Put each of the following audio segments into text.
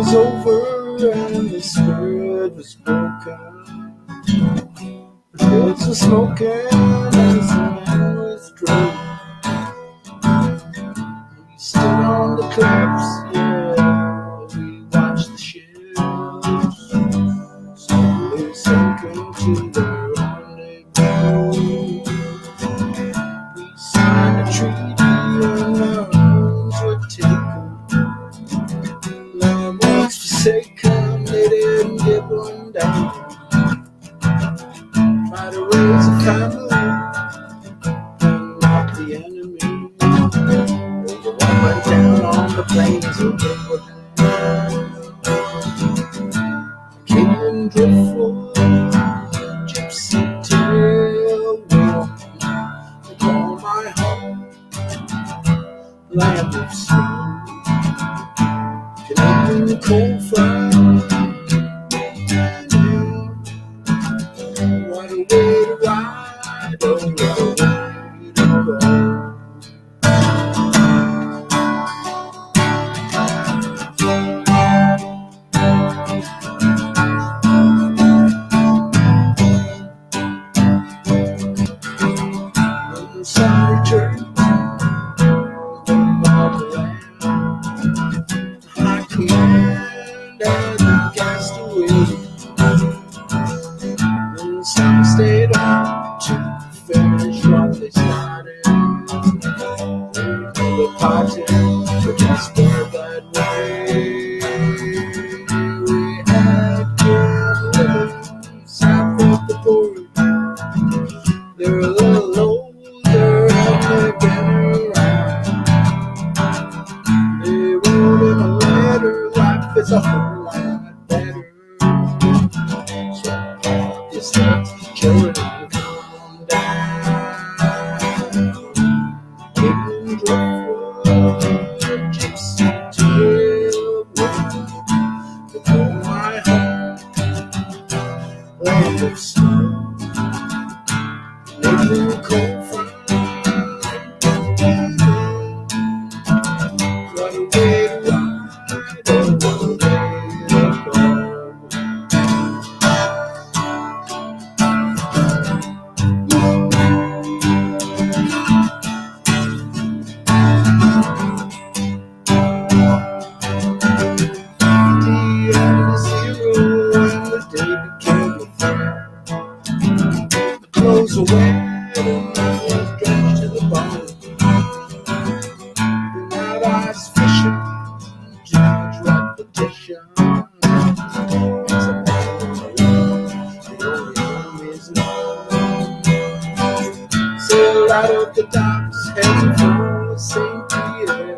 was over and the spirit was broken. The fields were smoking as the man was drunk. We stood on the cliffs, yeah, we watched the ships slowly sinking to their rendezvous. We signed a treaty and our homes were taken. Land was forsaken, they didn't get one down. Try to raise a family and not the enemy. The one went down on the plains of Driftwood. Acadian Driftwood, gypsy tailwind. They call my home land of snow. Connecting the cold front. What a way to ride, oh, what a way to go. When sun returns from motherland, high command and cast away. Then some stayed on to finish what they started. They were parting, but just were that way. We had good living south of the border. They're a little older and they've been around. They wrote in a letter, life is a whole lot better. So just let children come on down. Acadian Driftwood, gypsy tailwind. They call my home land of snow. Living cold front. What a way to ride, oh, what a way to go. The end is zero and the day became a fair. The clothes were wet and I was drenched to the bone. Been out ice fishing, too much repetition. Makes a man on the road, the only home is known. Sailed out of the docks, heading for St. Peter.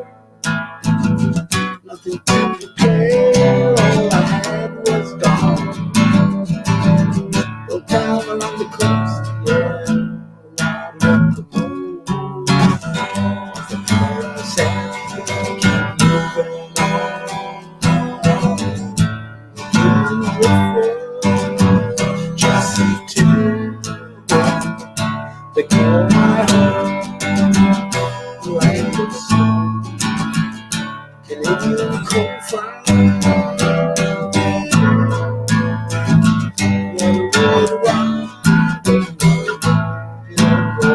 Nothing to declare, all I had was gone. No town along the coast, yeah, right up the road. The power I said, keep moving on. Acadian Driftwood, gypsy tailwind. They call my home land of snow. Canadian cold front. What a way to ride, oh, what a way to go.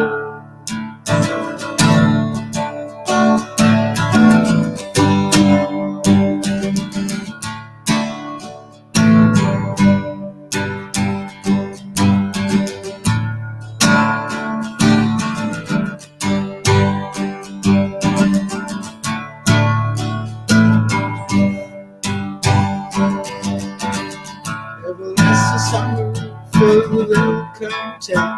Everlasting summer filled with ill content.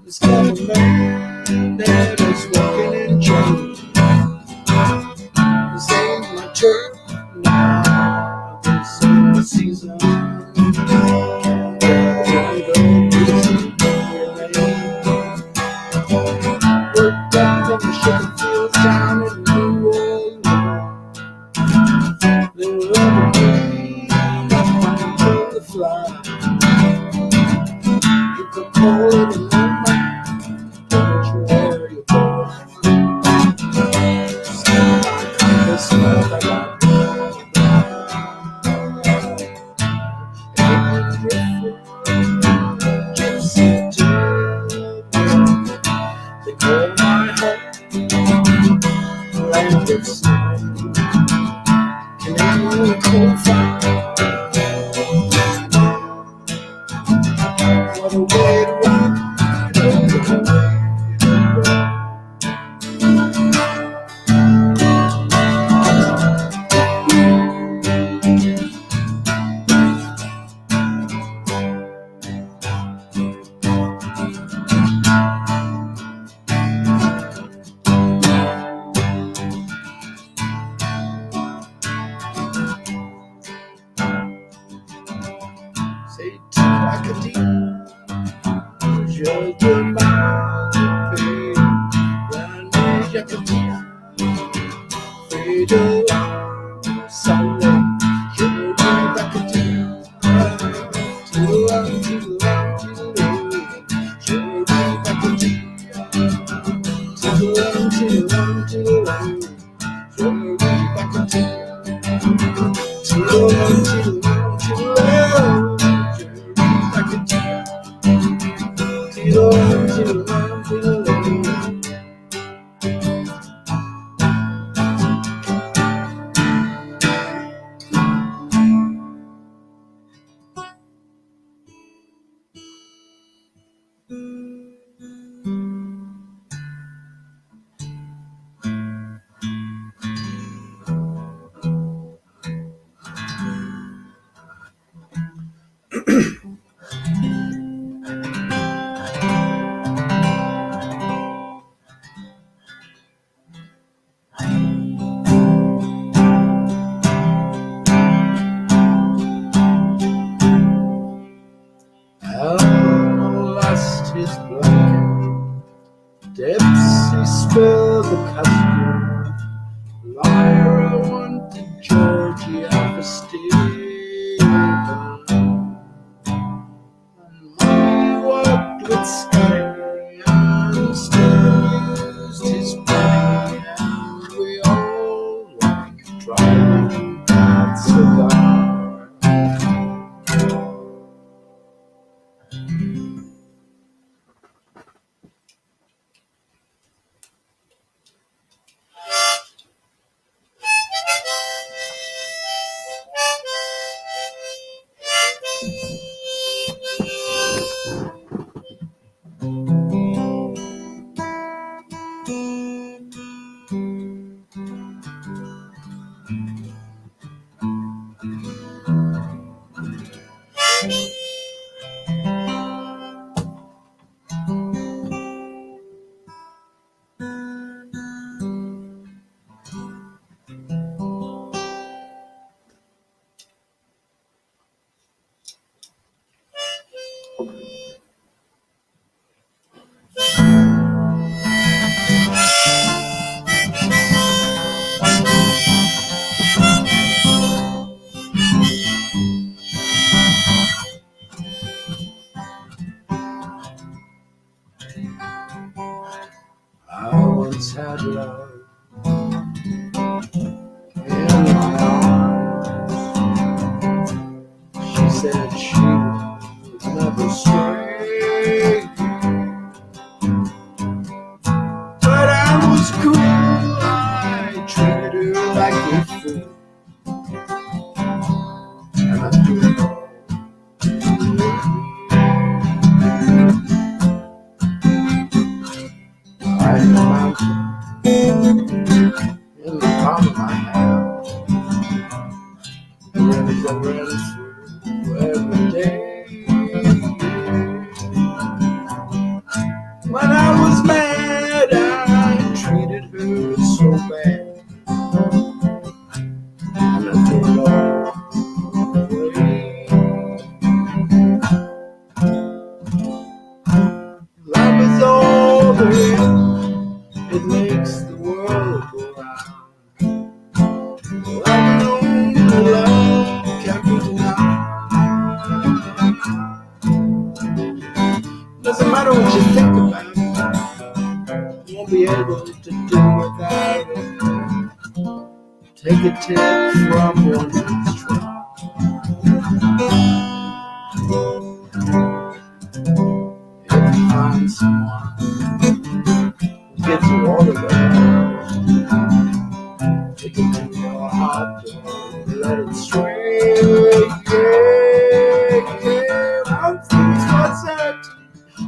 This kind of man that is walking in chains. This ain't my turf now. This ain't the season. Worked up from the sugar fields down in New Orleans. They were evergreen, until the fly. You could call it a moment, don't you worry about it. Smell like compass, smell like rock. on a cold fire. What a way to ride, what a way to go. Say to Acadian, je demande paix. L'année Acadian, fait de la soleil. Je rêve Acadian, je rêve Acadian. Al lost his blanket, Dempsey spilled the custard. Lyra wanted Georgia for Stephen, and Money worked with Scotty and still used his money, and we all like driving that cigar. I once had love in my arms. She said she would never stray, but I was cool. I treated her like a fool, and I threw it all. I had a mountain in the palm of my hand, the rivers I ran through every day. When I was mad, I treated her so bad, and I threw it all away. Life is all there is. It makes the world go round. Love alone, love can't be denied. Doesn't matter what you think about it, you won't be able to do without it. Take a tip from one who's tried. If you find someone get to all of that, take it in your heart, let it sway. One thing's for certain,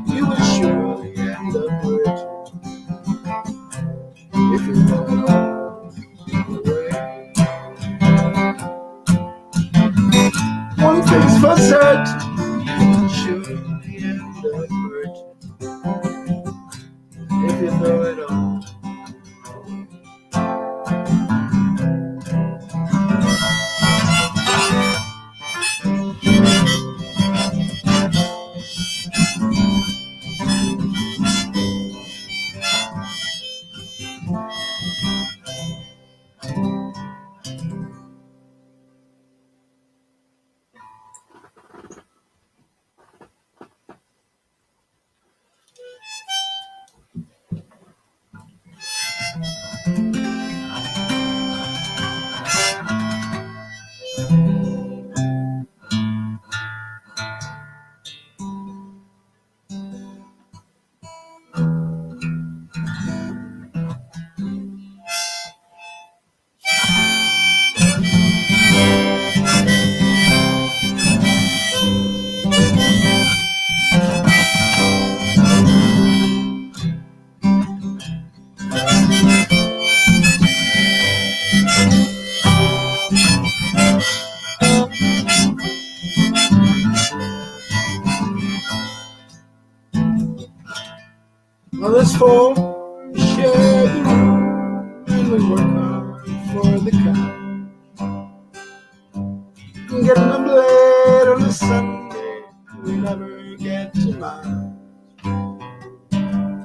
you will surely end up hurting if you go all the way. One thing's for certain, you will surely end up hurting if you throw it all. Others fall, we share the room, and we work hard for the cow. And getting a blade on a Sunday, we never get to mine.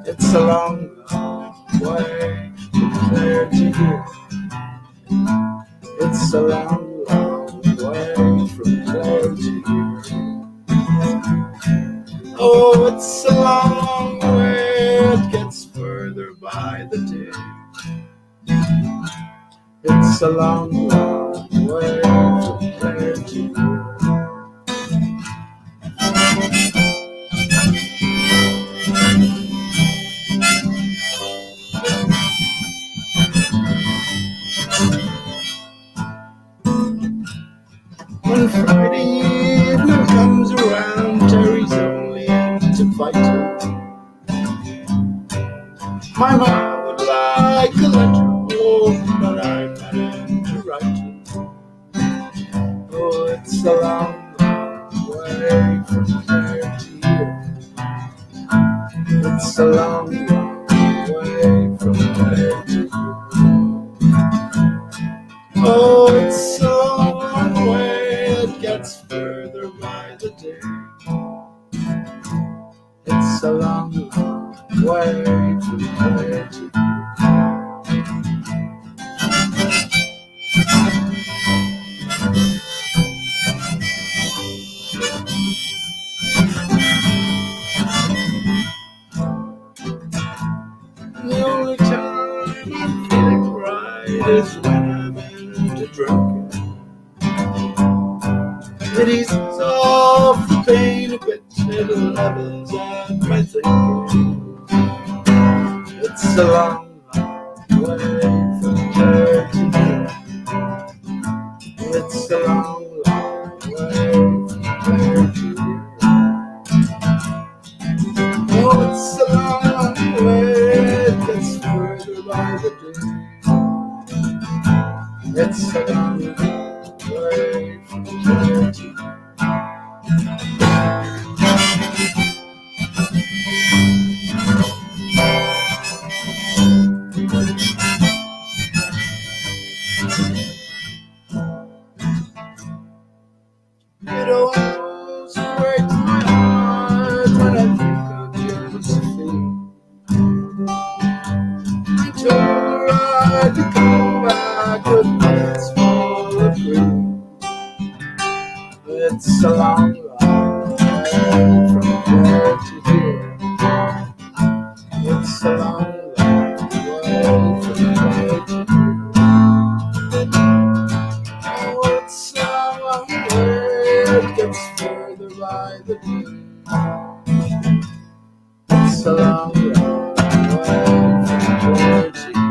It's a long, long way from there to here. It's a long, long way from there to here. Oh, it's a long, long way. It gets further by the day. It's a long, long way from there to here. When Friday evening comes around, Terry's only into fighting. My mom would like a letter, oh, but I'm not into writing. Oh, it's a long, long way from there to here. It's a long, long way from there to here. Oh, it's a long, long way. It gets further by the day. It's a long, long way from there to here. The only time I'm feeling right is when I'm into drinking. It eases off the pain a bit, it levels out my thinking. It's a long, long way from there to here. It's a long, long way from there to here. Oh, it's a long, long way, it gets further by the day. It's a long, long way from there to here. It always breaks my heart when I think of Josephine. I told her I could come back with buckets full of green. It's a long, long way from there to here. It's a long, long way from there to here. Oh, it's a long way. It gets further by the day. It's a long, long way from there to here.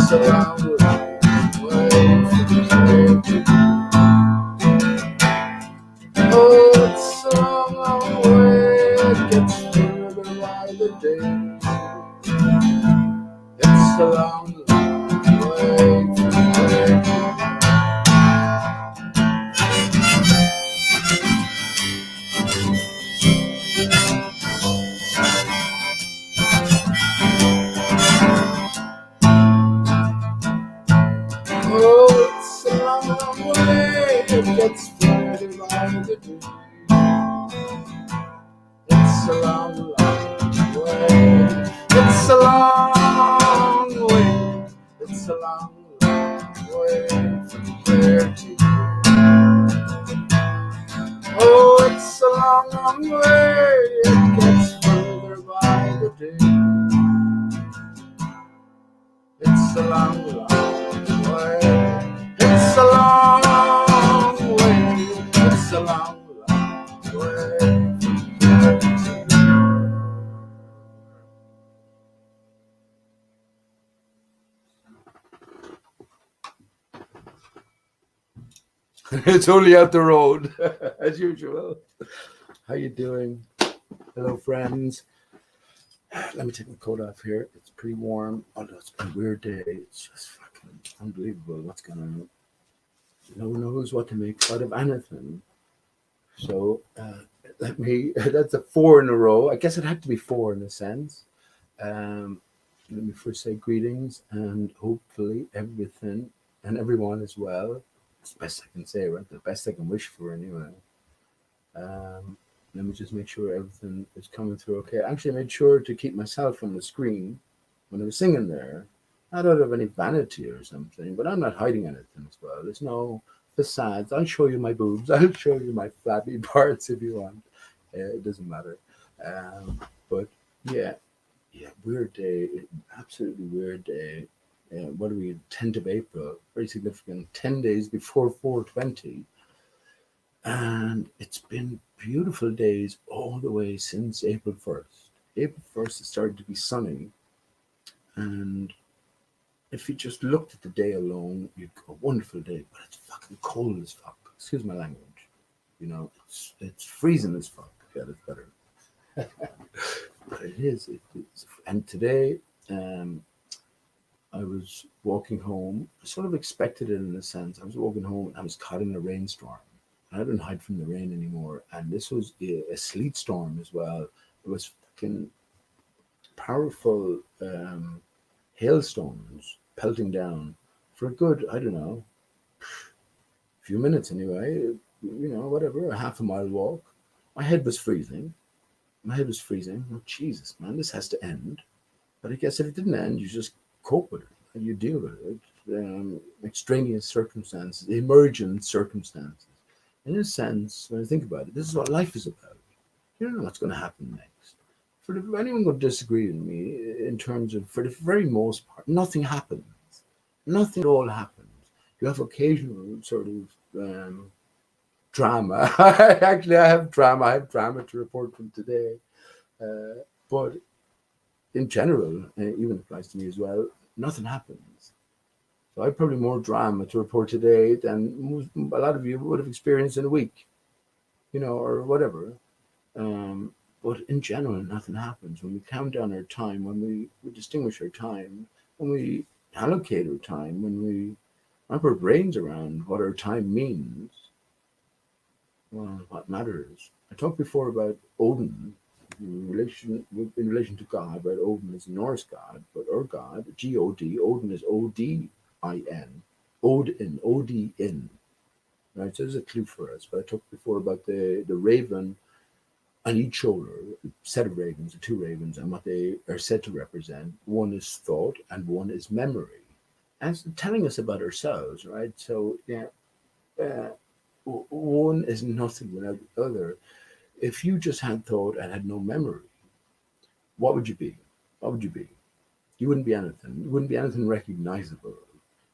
It's a long way from here to oh, it's a long way. It gets further by the day. It's a long way from here to oh, it's a long way. It gets further by the day. It's a long, long way. It's a long way. It's a long, long way from here to here. Oh, it's a long, long way. It gets further by the day. It's a long, long way. It's a long way. It's a long, long way from here to here. It's only out the road, as usual. How you doing? Hello, friends. Let me take my coat off here. It's pretty warm. Although it's been a weird day. It's just fucking unbelievable what's going on. No one knows what to make out of anything. So that's a 4 in a row. I guess it had to be 4 in a sense. Let me first say greetings and hopefully everything and everyone as well. It's the best I can say, right? The best I can wish for anyway. Let me just make sure everything is coming through okay. I actually made sure to keep myself on the screen when I was singing there. Not out of any vanity or something, but I'm not hiding anything as well. There's no facades. I'll show you my boobs. I'll show you my flabby parts if you want. It doesn't matter. But yeah, weird day. Absolutely weird day. What are we? 10th of April. Very significant. 10 days before 420. And it's been beautiful days all the way since April 1st. April 1st, it started to be sunny. And if you just looked at the day alone, you'd go, wonderful day, but it's fucking cold as fuck. Excuse my language. You know, it's freezing as fuck. Yeah, that's better. But it is. And today, I was walking home. I sort of expected it in a sense. I was walking home and I was caught in a rainstorm. I didn't hide from the rain anymore. And this was a sleet storm as well. It was fucking powerful hailstones pelting down for a good, I don't know, few minutes anyway. You know, whatever, a half a mile walk. My head was freezing. Oh, Jesus, man, this has to end. But I guess if it didn't end, you just cope with it and you deal with it. Extraneous circumstances, emergent circumstances. In a sense, when I think about it, this is what life is about. You don't know what's going to happen next. For anyone going to disagree with me in terms of, for the very most part, nothing happens. Nothing at all happens. You have occasional sort of drama. Actually, I have drama. I have drama to report from today. But in general, even applies to me as well, nothing happens. So I have probably more drama to report today than a lot of you would have experienced in a week, you know, or whatever. But in general, nothing happens. When we count down our time, when we distinguish our time, when we allocate our time, when we wrap our brains around what our time means, well, what matters. I talked before about Odin in relation to God, right? Odin is a Norse god, but our God, G-O-D, Odin is O-D-I-N, Odin, O-D-N, right? So there's a clue for us. But I talked before about the raven on each shoulder, a set of ravens, the 2 ravens, and what they are said to represent. One is thought and one is memory. And it's telling us about ourselves, right? So, yeah, one is nothing without the other. If you just had thought and had no memory, what would you be? What would you be? You wouldn't be anything. You wouldn't be anything recognizable.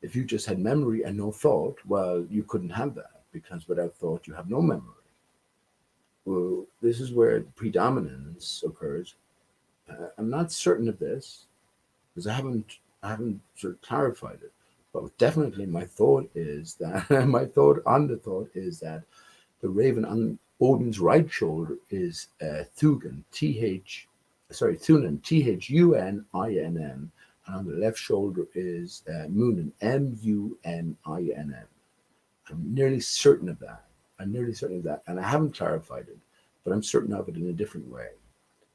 If you just had memory and no thought, well, you couldn't have that, because without thought, you have no memory. Well, this is where predominance occurs. I'm not certain of this because I haven't I haven't sort of clarified it. But definitely my thought is that my thought on the thought is that the raven on Odin's right shoulder is Thugun, Thunen, Thunin, and on the left shoulder is Munin, Muninn. I'm nearly certain of that. And I haven't clarified it, but I'm certain of it in a different way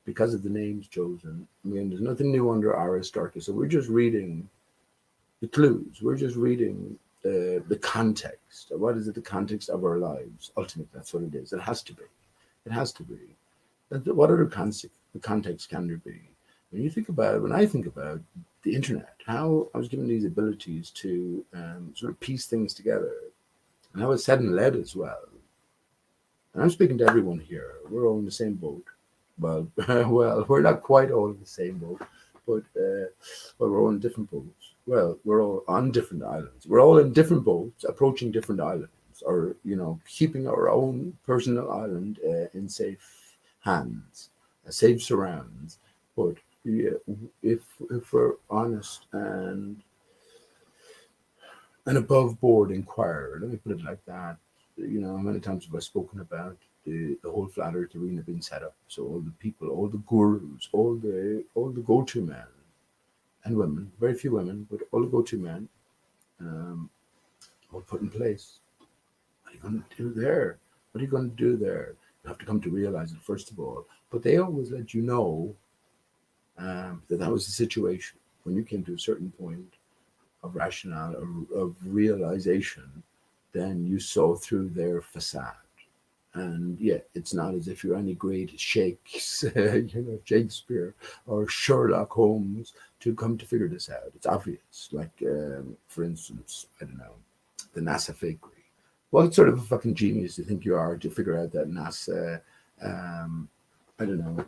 because of the names chosen. I mean, there's nothing new under Aristarchus, so we're just reading the clues. We're just reading the context. What is it? The context of our lives. Ultimately, that's what it is. It has to be. It has to be. What other context can there be? When you think about it, when I think about the internet, how I was given these abilities to sort of piece things together, and how it's said and led as well. And I'm speaking to everyone here. We're all in the same boat. Well, well, we're not quite all in the same boat, but well, we're all in different boats. Well, we're all on different islands. We're all in different boats, approaching different islands, or keeping our own personal island in safe hands, safe surrounds. But yeah, if we're honest and an above board inquirer, let me put it like that. How many times have I spoken about the whole flat earth arena being set up? So all the people, all the gurus, all the go-to men and women, very few women, but all the go-to men, all put in place. What are you going to do there? What are you going to do there? You have to come to realize it first of all. But they always let you know that was the situation when you came to a certain point of rationale, of realization. Then you saw through their facade. And yeah, it's not as if you're any great Shakespeare or Sherlock Holmes to come to figure this out. It's obvious. Like, for instance, I don't know, the NASA fakery. What sort of a fucking genius do you think you are to figure out that NASA? I don't know.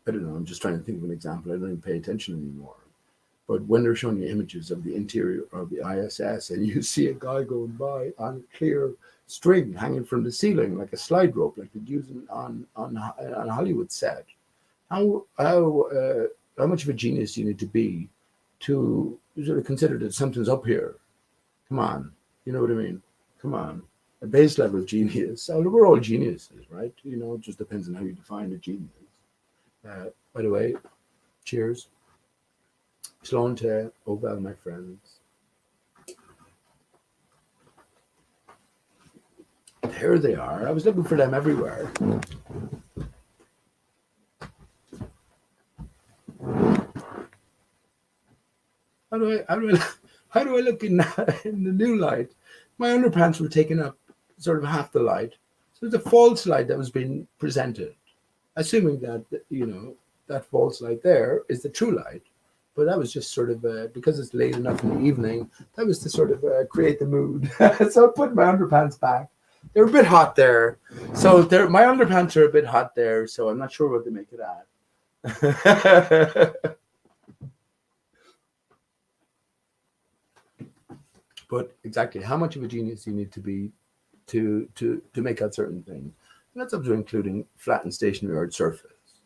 I'm just trying to think of an example. I don't even pay attention anymore. But when they're showing you images of the interior of the ISS and you see a guy going by on a clear string hanging from the ceiling like a slide rope, like they're using on a Hollywood set, how much of a genius do you need to be to sort of consider that something's up here? Come on, you know what I mean? Come on, a base level of genius. So we're all geniuses, right? It just depends on how you define a genius. By the way, cheers. Sloan to Oval, my friends. There they are. I was looking for them everywhere. How do I look in the new light? My underpants were taking up sort of half the light. So it's a false light that was being presented, assuming that that false light there is the true light. But that was just sort of because it's late enough in the evening. That was to sort of create the mood. So I put my underpants back. They're a bit hot there. So my underpants are a bit hot there. So I'm not sure what to make of that. But exactly, how much of a genius do you need to be to make out certain things? And that's up to including flat and stationary Earth surface.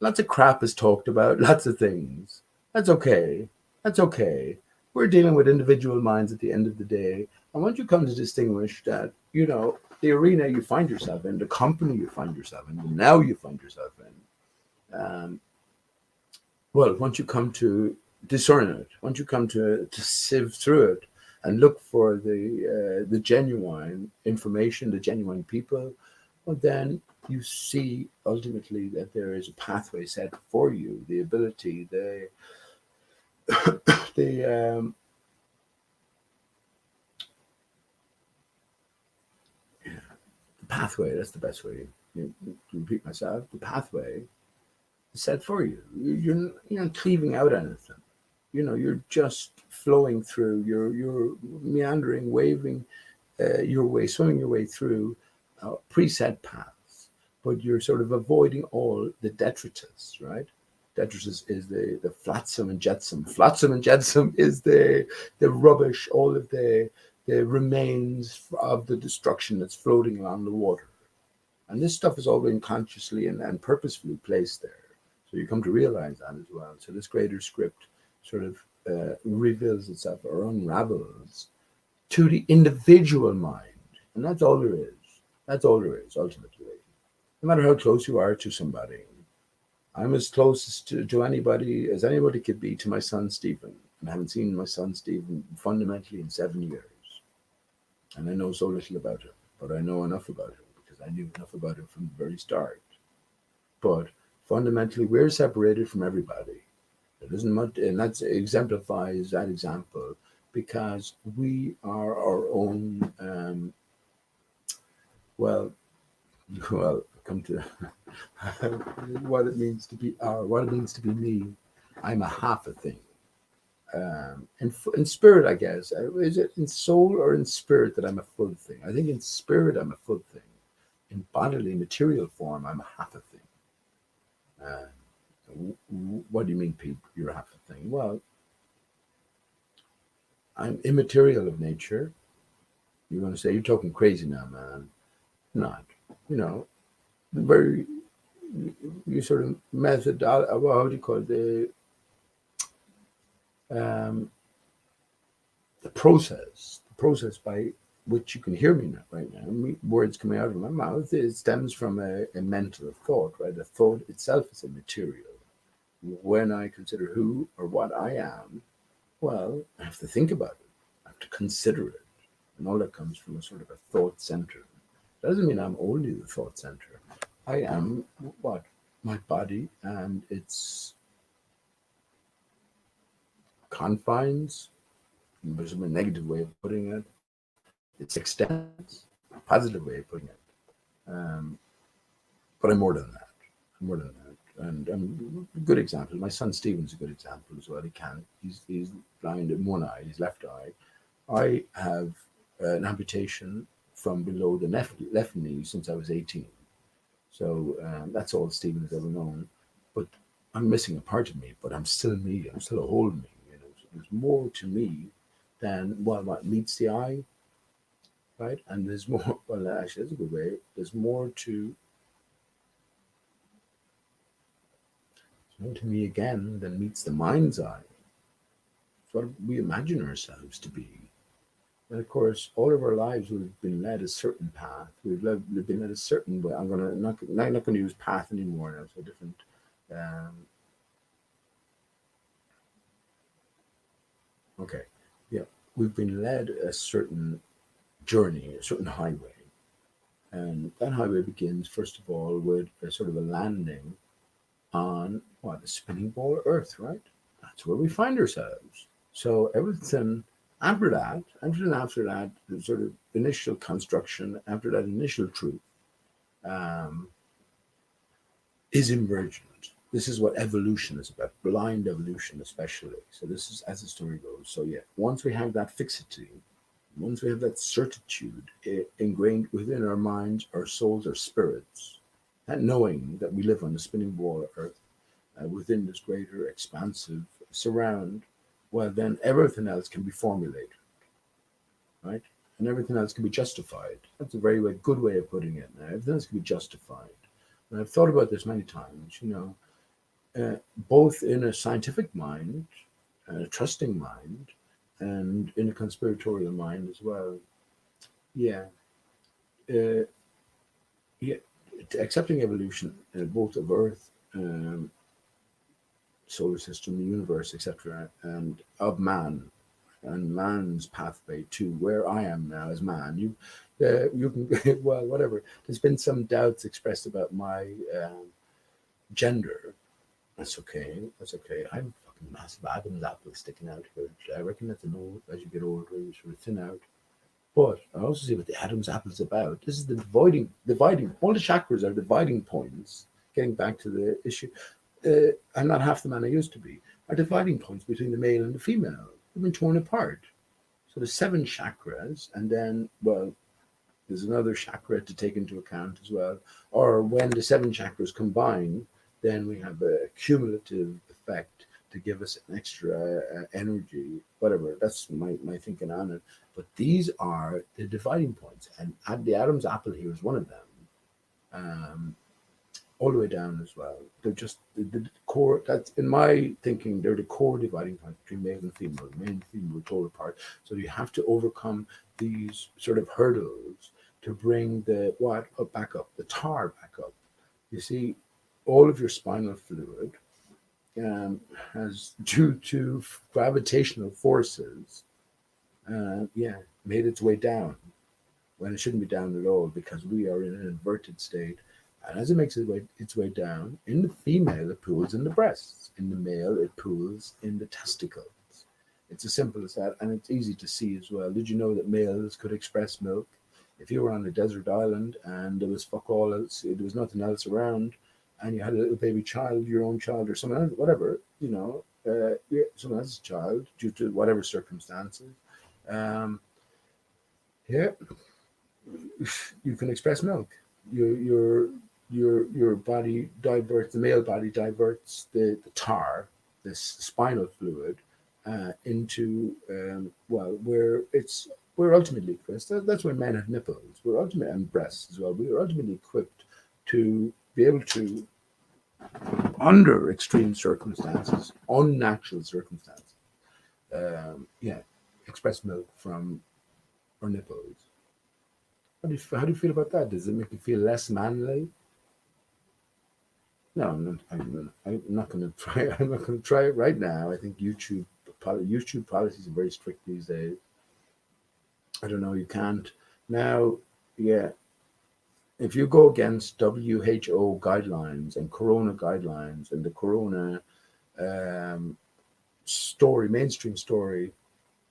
Lots of crap is talked about. Lots of things. That's okay. We're dealing with individual minds at the end of the day. And once you come to distinguish that, the arena you find yourself in, the company you find yourself in, the now you find yourself in, well, once you come to discern it, once you come to sieve through it and look for the genuine information, the genuine people, well, then you see ultimately that there is a pathway set for you, the ability, the pathway. That's the best way to repeat myself. The pathway is set for you. You're not cleaving out anything. You're just flowing through. You're meandering, waving your way, swimming your way through preset paths, but you're sort of avoiding all the detritus, right? Detritus is the flotsam and jetsam. Flotsam and jetsam is the rubbish, all of the remains of the destruction that's floating along the water. And this stuff is all been consciously and purposefully placed there. So you come to realize that as well. So this greater script sort of reveals itself or unravels to the individual mind. And that's all there is. That's all there is, ultimately. No matter how close you are to somebody, I'm as close to anybody as anybody could be to my son Stephen. And I haven't seen my son Stephen fundamentally in 7 years. And I know so little about him, but I know enough about him because I knew enough about him from the very start. But fundamentally, we're separated from everybody. It isn't much, and that exemplifies that example because we are our own. Well, well, come to what it means to be what it means to be me. I'm a half a thing. In spirit, I guess. Is it in soul or in spirit that I'm a full thing? I think in spirit I'm a full thing. In bodily material form, I'm a half a thing. What do you mean, Pete? You're a half a thing. Well, I'm immaterial of nature. You're going to say, you're talking crazy now, man. Not. You know, very, you sort of method, how do you call it? Um, the process by which you can hear me now, right now, words coming out of my mouth, it stems from a mental thought, right? A thought itself is a material. When I consider who or what I am, well, I have to think about it. I have to consider it. And all that comes from a sort of a thought center. Doesn't mean I'm only the thought center. I am what? My body and its confines. There's a negative way of putting it. Its extent, a positive way of putting it. Um, but I'm more than that. I'm more than that. And good example. My son Stephen's a good example as well. He's blind in one eye, his left eye. I have an amputation from below the left knee since I was 18. So that's all Stephen has ever known. But I'm missing a part of me, but I'm still me. I'm still a whole me. You know, so there's more to me than what meets the eye, right? And there's more. Well, actually, that's a good way. There's more to me again than meets the mind's eye. It's what we imagine ourselves to be. And of course, all of our lives we've been led a certain path. We've been led a certain way. I'm not going to use path anymore now. It's a different. Um, okay, yeah, we've been led a certain journey, a certain highway, and that highway begins first of all with a sort of a landing on what, a spinning ball Earth, right? That's where we find ourselves. So everything after that, the sort of initial construction, after that initial truth, um, is emergent. This is what evolution is about, blind evolution especially. So this is as the story goes. So yeah, once we have that fixity, once we have that certitude ingrained within our minds, our souls, our spirits, that knowing that we live on the spinning ball of Earth, within this greater expansive surround, well, then everything else can be formulated, right? And everything else can be justified. That's a very good way of putting it. Now, everything else can be justified. And I've thought about this many times, both in a scientific mind, a trusting mind, and in a conspiratorial mind as well. Yeah. Uh, yeah. Accepting evolution, both of Earth, solar system, the universe, etc., and of man, and man's pathway to where I am now as man. You can well, whatever. There's been some doubts expressed about my gender. That's okay. That's okay. I'm a fucking massive Adam's apple sticking out here. I reckon that's an old. As you get older, you sort of thin out. But I also see what the Adam's apple is about. This is the dividing. All the chakras are dividing points. Getting back to the issue, I'm not half the man I used to be. Are dividing points between the male and the female. They've been torn apart. So there's 7 chakras, and then, well, there's another chakra to take into account as well. Or when the 7 chakras combine, then we have a cumulative effect to give us an extra energy, whatever. That's my thinking on it. But these are the dividing points. And the Adam's apple here is one of them. all the way down as well. They're just the core. That's in my thinking. They're the core dividing point between male and female. Male and female are torn apart. So you have to overcome these sort of hurdles to bring the what up back up, the tar back up. You see, all of your spinal fluid has, due to gravitational forces, yeah, made its way down when it shouldn't be down at all because we are in an inverted state. And as it makes its way down, in the female, it pools in the breasts. In the male, it pools in the testicles. It's as simple as that, and it's easy to see as well. Did you know that males could express milk? If you were on a desert island and there was fuck all else, there was nothing else around, and you had a little baby child, your own child or someone else, whatever, someone else's child, due to whatever circumstances, um, yeah, you can express milk. Your body diverts, the male body diverts the tar, this spinal fluid, into where it's we're ultimately equipped. That's why men have nipples. We're ultimately, and breasts as well. We are ultimately equipped to be able to, under extreme circumstances, unnatural circumstances, yeah, express milk from our nipples. How do you feel about that? Does it make you feel less manly? No, I'm not going to try. I'm not going to try it right now. I think YouTube policies are very strict these days. I don't know. You can't now. Yeah, if you go against WHO guidelines and Corona guidelines and the Corona um, mainstream story,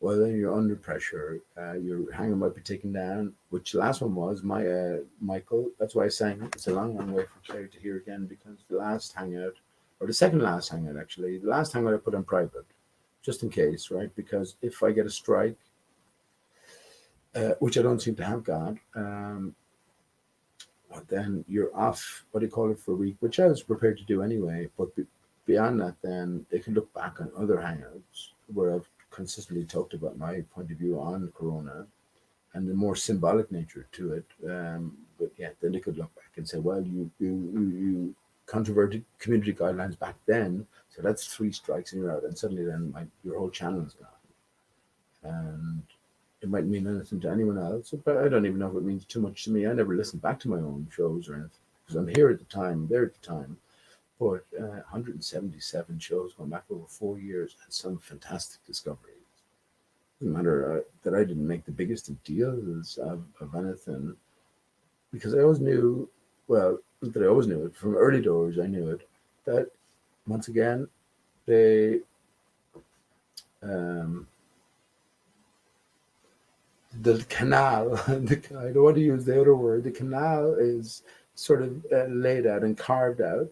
well, then you're under pressure. Your hanger might be taken down, which the last one was Michael. That's why I sang it. It's a long, long way for Claire to hear again because the last hangout, or the second last hangout actually, the last hangout I put on private, just in case, right? Because if I get a strike, which I don't seem to have got, well, then you're off, what do you call it, for a week, which I was prepared to do anyway. But beyond that, then they can look back on other hangouts where I've consistently talked about my point of view on Corona and the more symbolic nature to it. But yeah, then they could look back and say, well, you controverted community guidelines back then, so that's 3 strikes and you're out. And suddenly then your whole channel is gone. And it might mean anything to anyone else, but I don't even know if it means too much to me. I never listened back to my own shows or anything because I'm here at the time, there at the time. But 177 shows going back over 4 years and some fantastic discoveries. Doesn't matter that I didn't make the biggest of deals of anything because I always knew, well, not that I always knew it, from early doors I knew it, that once again, they the canal, I don't want to use the other word, the canal is sort of laid out and carved out.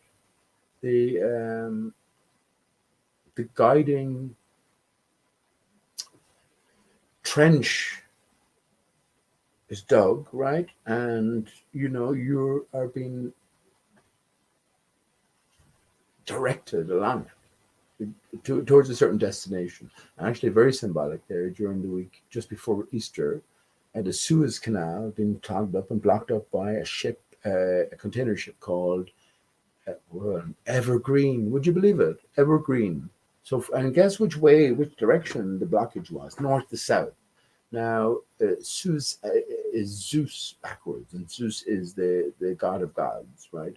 The guiding trench is dug, right? And you are being directed along it towards a certain destination. And actually, very symbolic there during the week just before Easter, and the Suez Canal being clogged up and blocked up by a ship, a container ship called Evergreen. Would you believe it? Evergreen. So, and guess which direction the blockage was? North to south. Now, Zeus is Zeus backwards, and Zeus is the god of gods, right?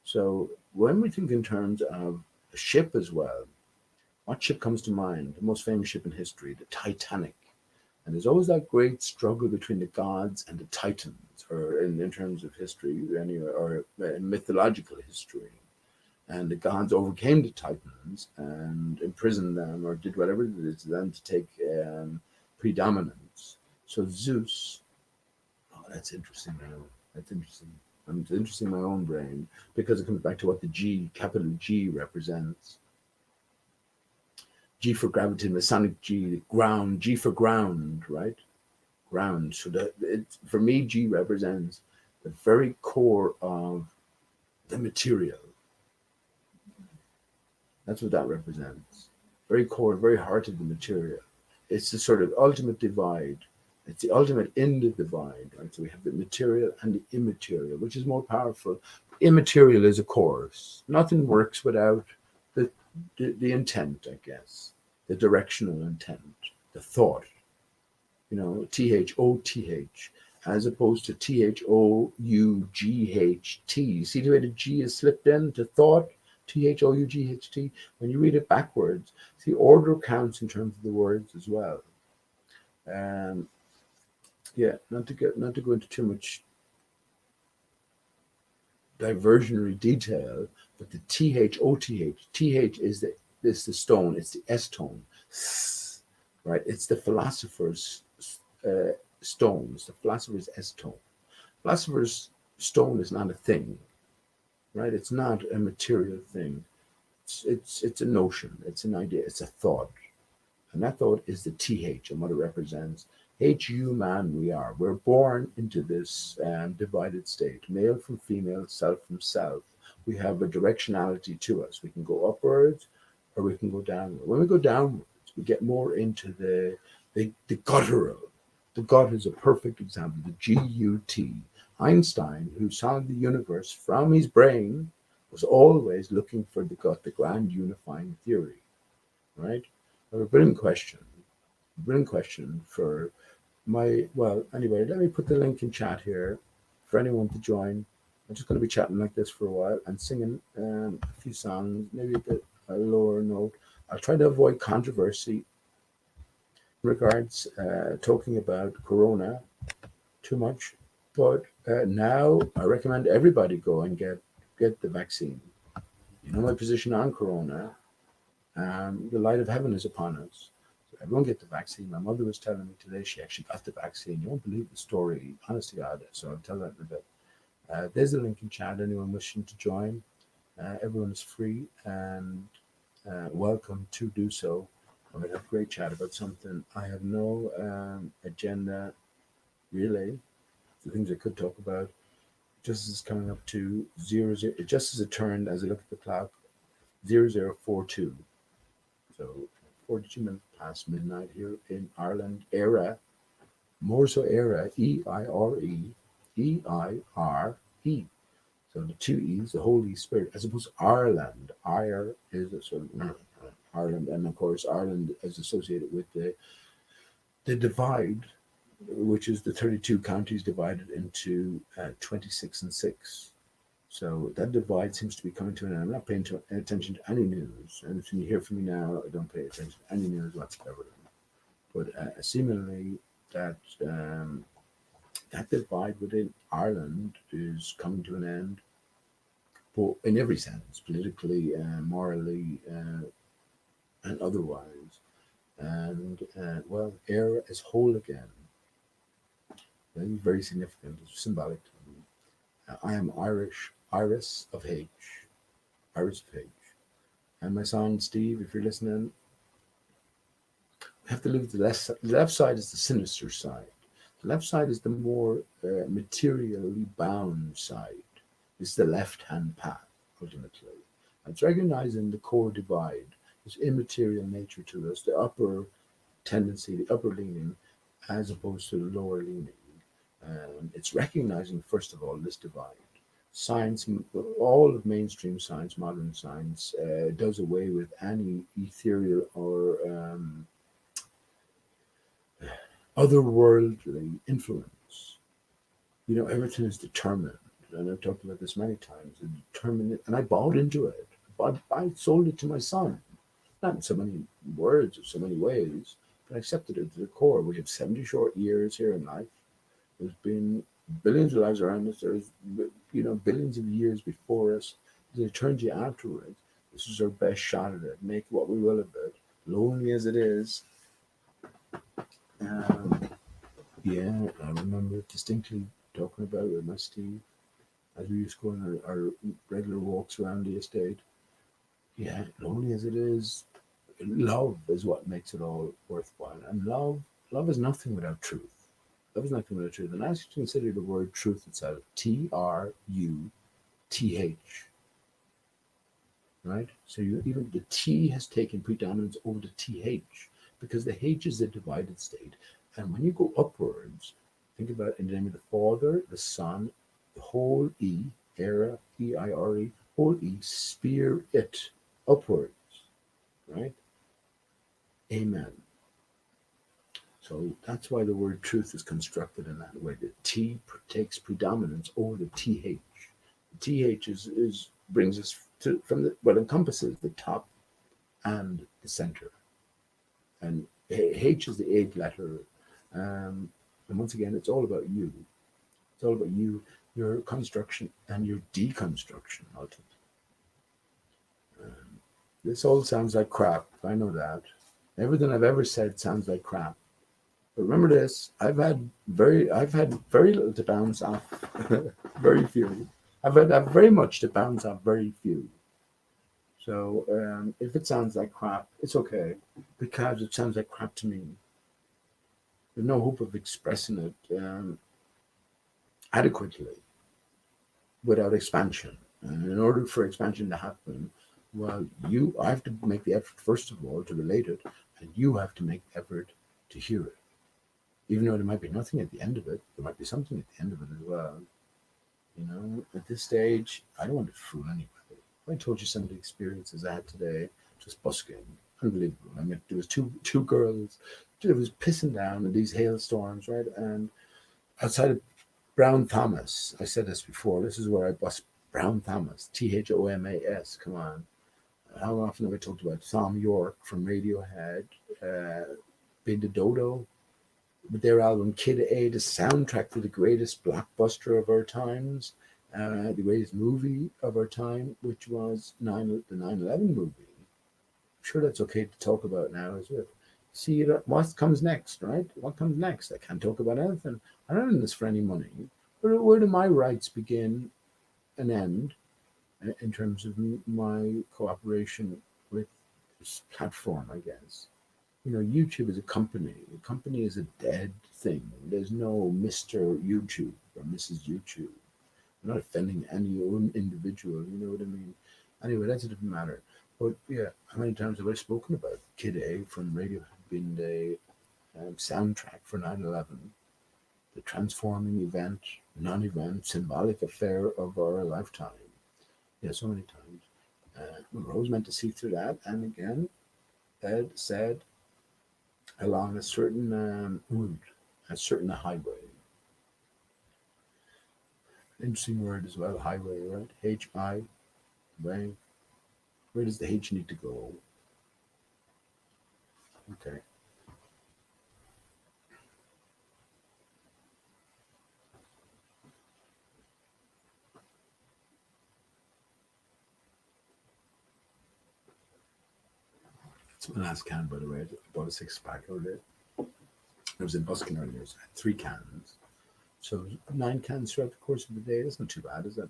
So, when we think in terms of a ship as well, what ship comes to mind? The most famous ship in history, the Titanic. And there's always that great struggle between the gods and the titans, or in terms of history, anyway, or mythological history. And the gods overcame the titans and imprisoned them, or did whatever it is to them to take predominance. So Zeus, that's interesting now. That's interesting. It's interesting in my own brain because it comes back to what the capital G represents. G for gravity, Masonic G, ground, G for ground, right? Ground. So for me, G represents the very core of the material. That's what that represents. Very core, very heart of the material. It's the sort of ultimate divide. It's the ultimate in the divide, right? So we have the material and the immaterial, which is more powerful, immaterial is a chorus. Nothing works without the intent, I guess, the directional intent, the thought. THOTH, as opposed to THOUGHT. See the way the G is slipped in to thought? THOUGHT. When you read it backwards, see, order counts in terms of the words as well. Um, yeah, not to go into too much diversionary detail, but the THOTH, TH is the stone, it's the S tone, right? It's the philosopher's stone, it's the philosopher's S tone. Philosopher's stone is not a thing, right? It's not a material thing. It's a notion, it's an idea, it's a thought. And that thought is the TH and what it represents. HU man, we are. We're born into this divided state, male from female, self from self. We have a directionality to us. We can go upwards or we can go downward. When we go downwards, we get more into the guttural. The gut is a perfect example, the GUT. Einstein, who saw the universe from his brain, was always looking for the gut, the grand unifying theory, right? A brilliant question. Brilliant question for anyway, let me put the link in chat here for anyone to join. I'm just going to be chatting like this for a while and singing a few songs, maybe a bit a lower note. I'll try to avoid controversy in regards talking about Corona too much. But now I recommend everybody go and get the vaccine. You know my position on Corona. The light of heaven is upon us. So everyone get the vaccine. My mother was telling me today she actually got the vaccine. You won't believe the story. Honestly, God. So I'll tell that in a bit. There's a link in chat. Anyone wishing to join, everyone is free and welcome to do so. I'm going to have a great chat about something. I have no agenda, really. The things I could talk about. Just as it's coming up to 00, just as it turned, as I look at the clock, 0042. So 42 minutes past midnight here in Ireland. Era, more so era, EIRE, EIRE. So the two E's, the Holy Spirit, as opposed to Ireland. Ire is a sort of Ireland, and of course Ireland is associated with the divide, which is the 32 counties divided into 26 and 6. So that divide seems to be coming to an end. I'm not paying attention to any news. And if you hear from me now, I don't pay attention to any news whatsoever. But seemingly that that divide within Ireland is coming to an end, but in every sense, politically, morally, and otherwise. And Éire is whole again. Very, very significant. It's symbolic to me. I am Irish, Iris of H. Iris of H. And my son, Steve, if you're listening, we have to live the left side. The left side is the sinister side. The left side is the more materially bound side. It's the left-hand path, ultimately. It's recognizing the core divide, this immaterial nature to us, the upper tendency, the upper leaning, as opposed to the lower leaning. It's recognizing, first of all, this divide. Science, all of mainstream science, modern science, does away with any ethereal or otherworldly influence. Everything is determined, and I've talked about this many times. And I bought into it. I sold it to my son, not in so many words or so many ways, but I accepted it to the core. We have 70 short years here in life. There's been billions of lives around us. There's, billions of years before us. There's eternity afterwards. This is our best shot at it. Make what we will of it, lonely as it is. I remember distinctly talking about it with my Steve as we used to go on our regular walks around the estate. Yeah, lonely as it is, love is what makes it all worthwhile. And love is nothing without truth. Love is nothing without truth. And I actually consider the word truth itself TRUTH. Right? So even the T has taken predominance over the TH because the H is a divided state. And when you go upwards, think about it in the name of the Father, the Son, the whole E, Eire, E-I-R-E, whole E, spear it upwards, right? Amen. So that's why the word truth is constructed in that way. The T takes predominance over the TH. The TH is brings us to from the what encompasses the top and the center. And H is the eighth letter. And once again, it's all about you. It's all about you, your construction and your deconstruction, ultimately. This all sounds like crap. I know that. Everything I've ever said sounds like crap. But remember this: I've had very little to bounce off, very few. I've very much to bounce off very few. So if it sounds like crap, it's okay because it sounds like crap to me. There's no hope of expressing it adequately without expansion. And in order for expansion to happen, well, I have to make the effort first of all to relate it, and you have to make the effort to hear it. Even though there might be nothing at the end of it, there might be something at the end of it as well. You know, at this stage, I don't want to fool anybody. I told you some of the experiences I had today, just busking, unbelievable. I mean, there was two girls. It was pissing down in these hailstorms, right? And outside of Brown Thomas, I said this before. This is where I bust Brown Thomas, Thomas. Come on, how often have I talked about Thom Yorke from Radiohead, being the Dodo? With their album Kid A, the soundtrack to the greatest blockbuster of our times, the greatest movie of our time, which was the 9/11 movie. I'm sure that's okay to talk about now, is it? See what comes next, right? What comes next? I can't talk about anything. I'm not in this for any money. Where do my rights begin and end in terms of my cooperation with this platform, I guess? You know, YouTube is a company. A company is a dead thing. There's no Mr. YouTube or Mrs. YouTube. I'm not offending any one individual, you know what I mean? Anyway, that's a different matter. But yeah, how many times have I spoken about Kid A from Radiohead being the soundtrack for 9/11, the transforming event, non-event, symbolic affair of our lifetime? Yeah, so many times. We were always meant to see through that. And again, Ed said, along a certain route, a certain highway. Interesting word as well, highway, right? H-I, way. Where does the H need to go? Okay. It's my last can, by the way. I bought a 6-pack earlier. I was in busking earlier, so I had 3 cans. So 9 cans throughout the course of the day. That's not too bad, is it?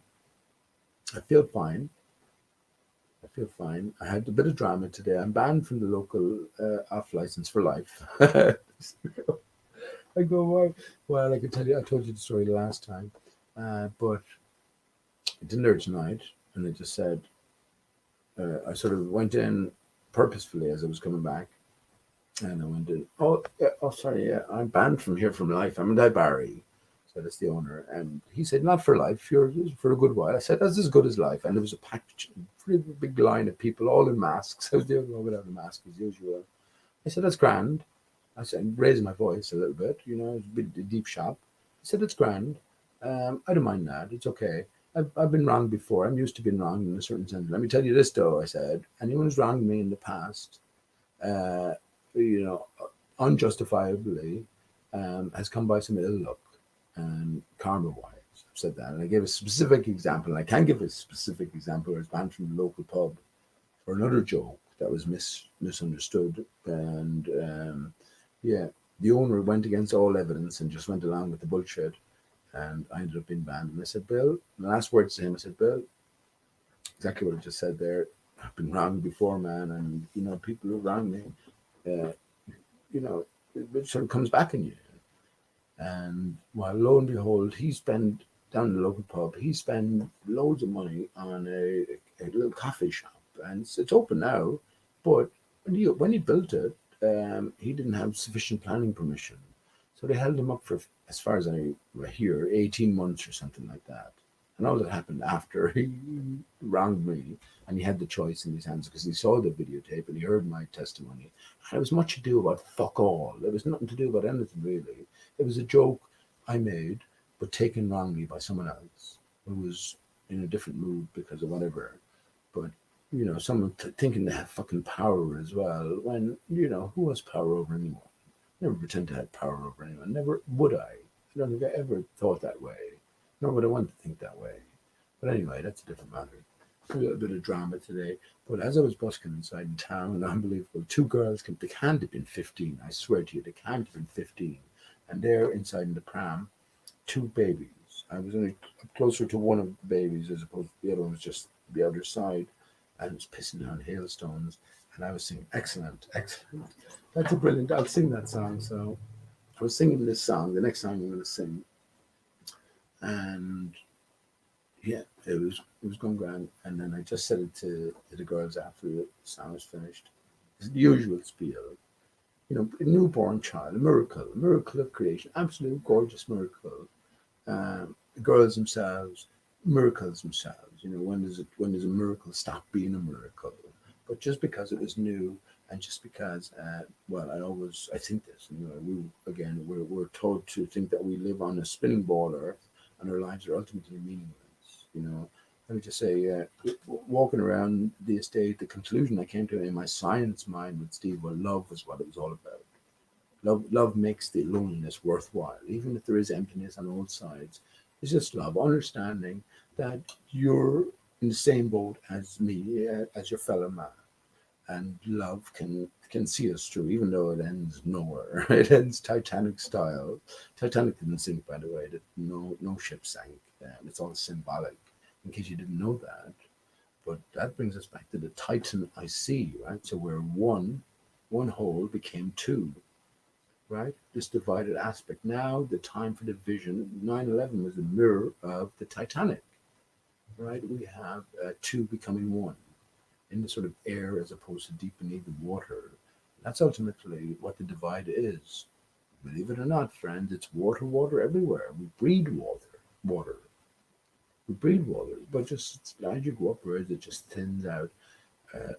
I feel fine. I feel fine. I had a bit of drama today. I'm banned from the local off license for life. I go, why? Well, I can tell you, I told you the story last time, but I didn't there tonight, and they just said, I sort of went in purposefully as I was coming back, and I went in, oh, yeah, oh, sorry, yeah, I'm banned from here from life. I'm in Barry. So that's the owner. And he said, not for life, you're for a good while. I said, that's as good as life. And there was a packed, pretty big line of people, all in masks. I was the only one without a mask as usual. I said, that's grand. I said, raising my voice a little bit, you know, it's a bit a deep shop. I said, it's grand. I don't mind that. It's okay. I've been wrong before. I'm used to being wrong in a certain sense. Let me tell you this, though, I said, anyone who's wronged me in the past, you know, unjustifiably, has come by some ill luck and karma wise. I've said that. And I gave a specific example. And I can give a specific example where I was banned from the local pub for another joke that was misunderstood. And yeah, the owner went against all evidence and just went along with the bullshit. And I ended up being banned. And I said, Bill, the last words to him, I said, Bill, exactly what I just said there. I've been wrong before, man. And, you know, people who wrong me, you know, it sort of comes back in you. And well, lo and behold, he spent down in the local pub, he spent loads of money on a little coffee shop. And it's open now. But when he built it, he didn't have sufficient planning permission. So they held him up for, as far as I hear, 18 months or something like that. And all that happened after he wronged me, and he had the choice in his hands because he saw the videotape and he heard my testimony. And it was much ado about fuck all. There was nothing to do about anything really. It was a joke I made, but taken wrongly by someone else who was in a different mood because of whatever. But someone thinking they have fucking power as well. When who has power over anyone? Never pretend to have power over anyone. Never would I. I don't think I ever thought that way. Nor would I want to think that way. But anyway, that's a different matter. A little bit of drama today. But as I was busking inside in town, unbelievable, two girls they can't have been 15. I swear to you, they can't have been 15. And they're inside in the pram, two babies. I was only closer to one of the babies as opposed to the other one was just the other side. And it was pissing down hailstones. And I was singing, excellent, excellent. That's a brilliant, I'll sing that song. So I was singing this song, the next song I'm going to sing. And yeah, it was going grand. And then I just said it to the girls after the song was finished. It's the usual spiel. A newborn child, a miracle of creation, absolute gorgeous miracle. The girls themselves, miracles themselves. When does a miracle stop being a miracle? But just because it was new, and just because, I think this. We're told to think that we live on a spinning ball Earth, and our lives are ultimately meaningless. Let me just say, walking around the estate, the conclusion I came to in my science mind with Steve, love was what it was all about. Love makes the loneliness worthwhile, even if there is emptiness on all sides. It's just love, understanding that you're in the same boat as me, as your fellow man, and love can see us through, even though it ends nowhere. It ends Titanic style. Titanic didn't sink, by the way. That no ship sank. It's all symbolic, in case you didn't know that. But that brings us back to the Titan I see, right? So where one whole became two, right? This divided aspect. Now the time for the vision. 9/11 was the mirror of the Titanic, right? We have two becoming one in the sort of air as opposed to deep beneath the water. That's ultimately what the divide is. Believe it or not, friends, it's water everywhere. We breathe water. We breathe water, but just as you go upwards, it just thins out.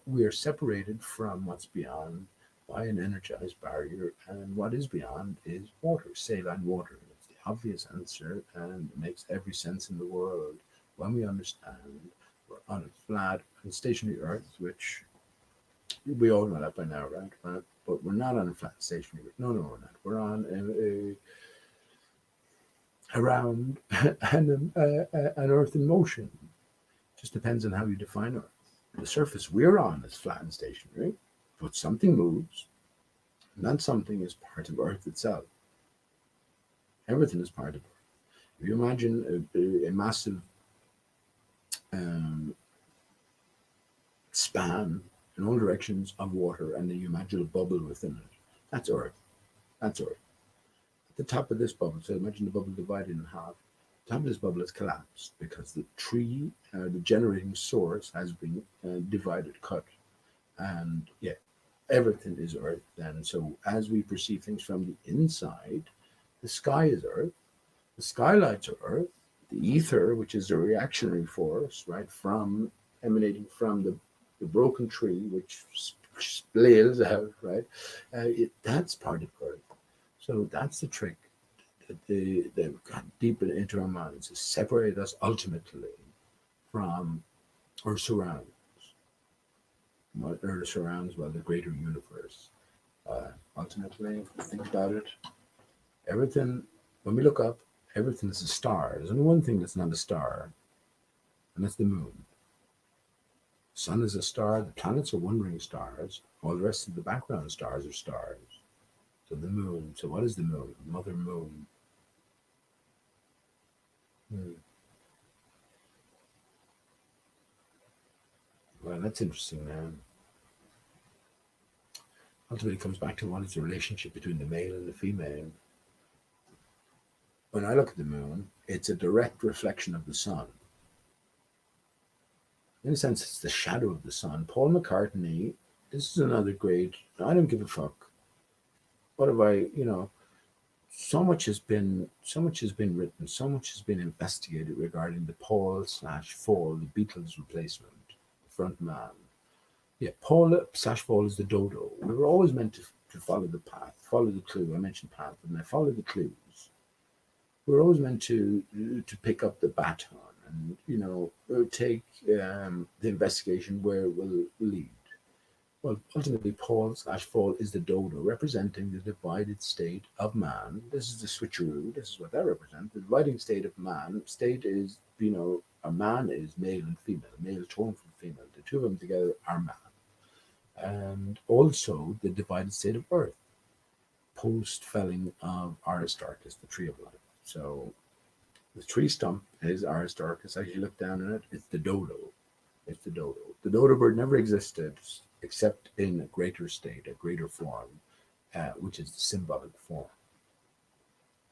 We are separated from what's beyond by an energized barrier, and what is beyond is water, saline water. It's the obvious answer, and it makes every sense in the world when we understand we're on a flat and stationary Earth, which we all know that by now, right? But we're not on a flat stationary Earth. No, we're not. We're on around an Earth in motion. Just depends on how you define Earth. The surface we're on is flat and stationary, but something moves, and that something is part of Earth itself. Everything is part of Earth. If you imagine a massive span in all directions of water, and then you imagine a bubble within it, that's Earth. That's Earth. At the top of this bubble, so imagine the bubble divided in half. The top of this bubble has collapsed because the tree, the generating source, has been divided, cut. And yeah, everything is Earth then. So as we perceive things from the inside, the sky is Earth, the skylights are Earth, the ether, which is a reactionary force, right, from emanating from the broken tree, which spills out, right, that's part of Earth. So that's the trick that they've got deep into our minds to separate us ultimately from our surroundings. What Earth surrounds, well, the greater universe. Ultimately, think about it. Everything, when we look up, everything is a star. There's only one thing that's not a star, and that's the moon. The sun is a star. The planets are wandering stars. All the rest of the background stars are stars. So the moon. So what is the moon? Mother Moon. Well, that's interesting, man. Ultimately, it comes back to what is the relationship between the male and the female. When I look at the moon, it's a direct reflection of the sun. In a sense, it's the shadow of the sun. Paul McCartney, this is another great, I don't give a fuck. What have I, so much has been written, so much has been investigated regarding the Paul/Fall, the Beatles' replacement, the front man. Yeah, Paul/Fall is the dodo. We were always meant to follow the path, follow the clue. I mentioned path, but I follow the clues. We're always meant to pick up the baton and take the investigation where it will lead. Well, ultimately, Paul/Fall is the dodo, representing the divided state of man. This is the switcheroo. This is what that represents. The dividing state of man. State is, a man is male and female, male torn from female. The two of them together are man. And also the divided state of earth, post felling of Aristarchus, the tree of life. So the tree stump is Aristarchus. As you look down on it, it's the dodo. It's the dodo. The dodo bird never existed except in a greater state, a greater form, which is the symbolic form.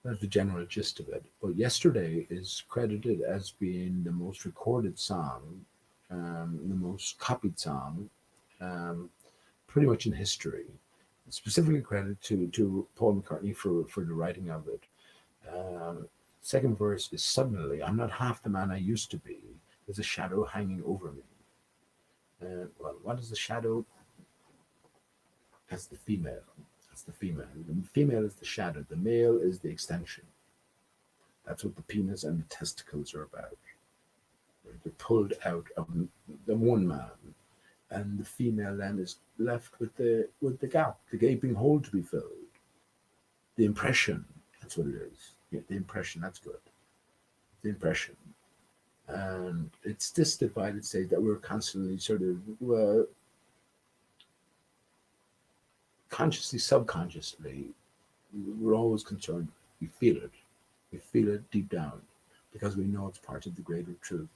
That's the general gist of it. But yesterday is credited as being the most recorded song, the most copied song, um, pretty much in history. Specifically credited to Paul McCartney for the writing of it. Um, Second verse is suddenly, I'm not half the man I used to be. There's a shadow hanging over me. Well, what is the shadow? That's the female. That's the female. The female is the shadow. The male is the extension. That's what the penis and the testicles are about. They're pulled out of the one man, and the female then is left with the gap, the gaping hole to be filled. The impression. That's what it is. Yeah, the impression. That's good. The impression. And it's this divided state that we're constantly sort of consciously, subconsciously, we're always concerned. We feel it. We feel it deep down because we know it's part of the greater truth.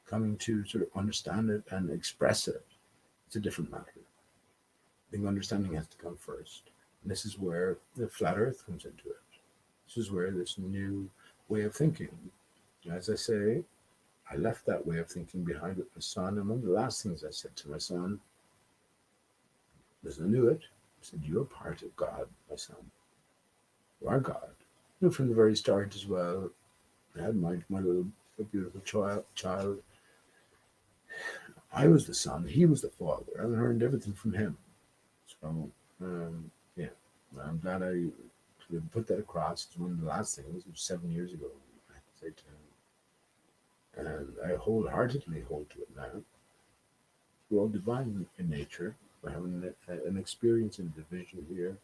Coming to sort of understand it and express it, it's a different matter. I think understanding has to come first. And this is where the flat earth comes into it. This is where this new way of thinking, as I say, I left that way of thinking behind with my son. And one of the last things I said to my son was, I knew it. I said, you're part of God, my son. You are God. From the very start as well, I had my little beautiful child. I was the son. He was the father. I learned everything from him. So, yeah, I'm glad I put that across. It's one of the last things. It was 7 years ago, I have to say to him. And I wholeheartedly hold to it now. We're all divine in nature. We're having an experience in division here.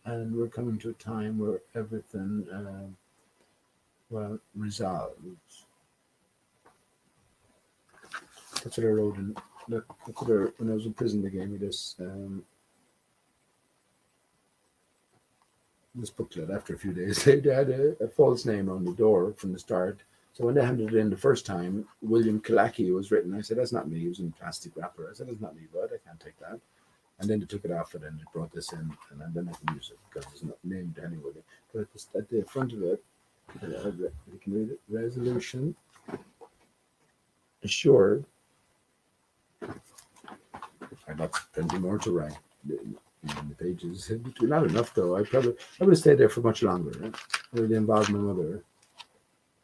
And we're coming to a time where everything, resolves. That's what I wrote in. When I was in prison, they gave me this booklet. After a few days, they had a false name on the door from the start. So when they handed it in the first time, William Kalaki was written. I said, that's not me. It was in plastic wrapper. I said, that's not me, bud. I can't take that. And then they took it off it and they brought this in, and then I can use it because it's not named anybody. But at the front of it, you can read it. Resolution assured. I'd got plenty more to write in the pages. Not enough though. I would have stayed there for much longer. Right? They involved my mother,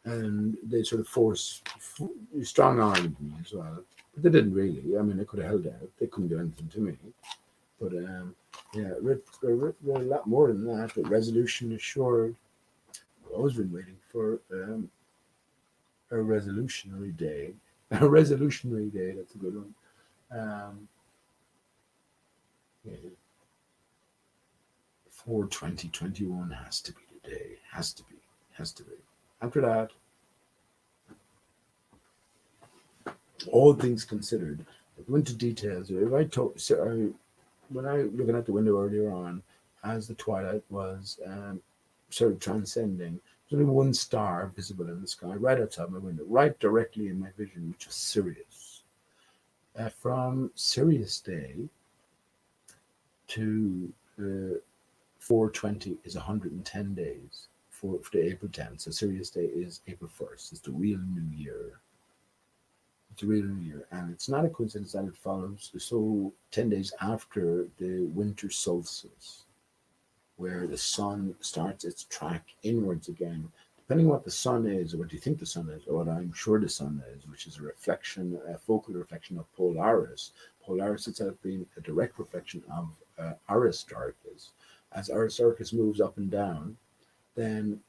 and they sort of strong armed me as well. But they didn't really. I mean, they could have held out. They couldn't do anything to me. But yeah, read a lot more than that. But resolution assured. I've always been waiting for a resolutionary day. A resolutionary day. That's a good one. Yeah. For 2021 has to be the day. Has to be. After that, all things considered, I go into details. If I told, when I looking at the window earlier on, as the twilight was sort of transcending, there's only one star visible in the sky, right outside my window, right directly in my vision, which was Sirius. From Sirius Day to 420 is 110 days for the April 10th. So Sirius Day is April 1st. It's the real new year. It's a real new year. And it's not a coincidence that it follows so 10 days after the winter solstice. where the sun starts its track inwards again. Depending on what the sun is, or what you think the sun is, or what I'm sure the sun is, which is a reflection, a focal reflection of Polaris. Polaris itself being a direct reflection of Aristarchus. As Aristarchus moves up and down, then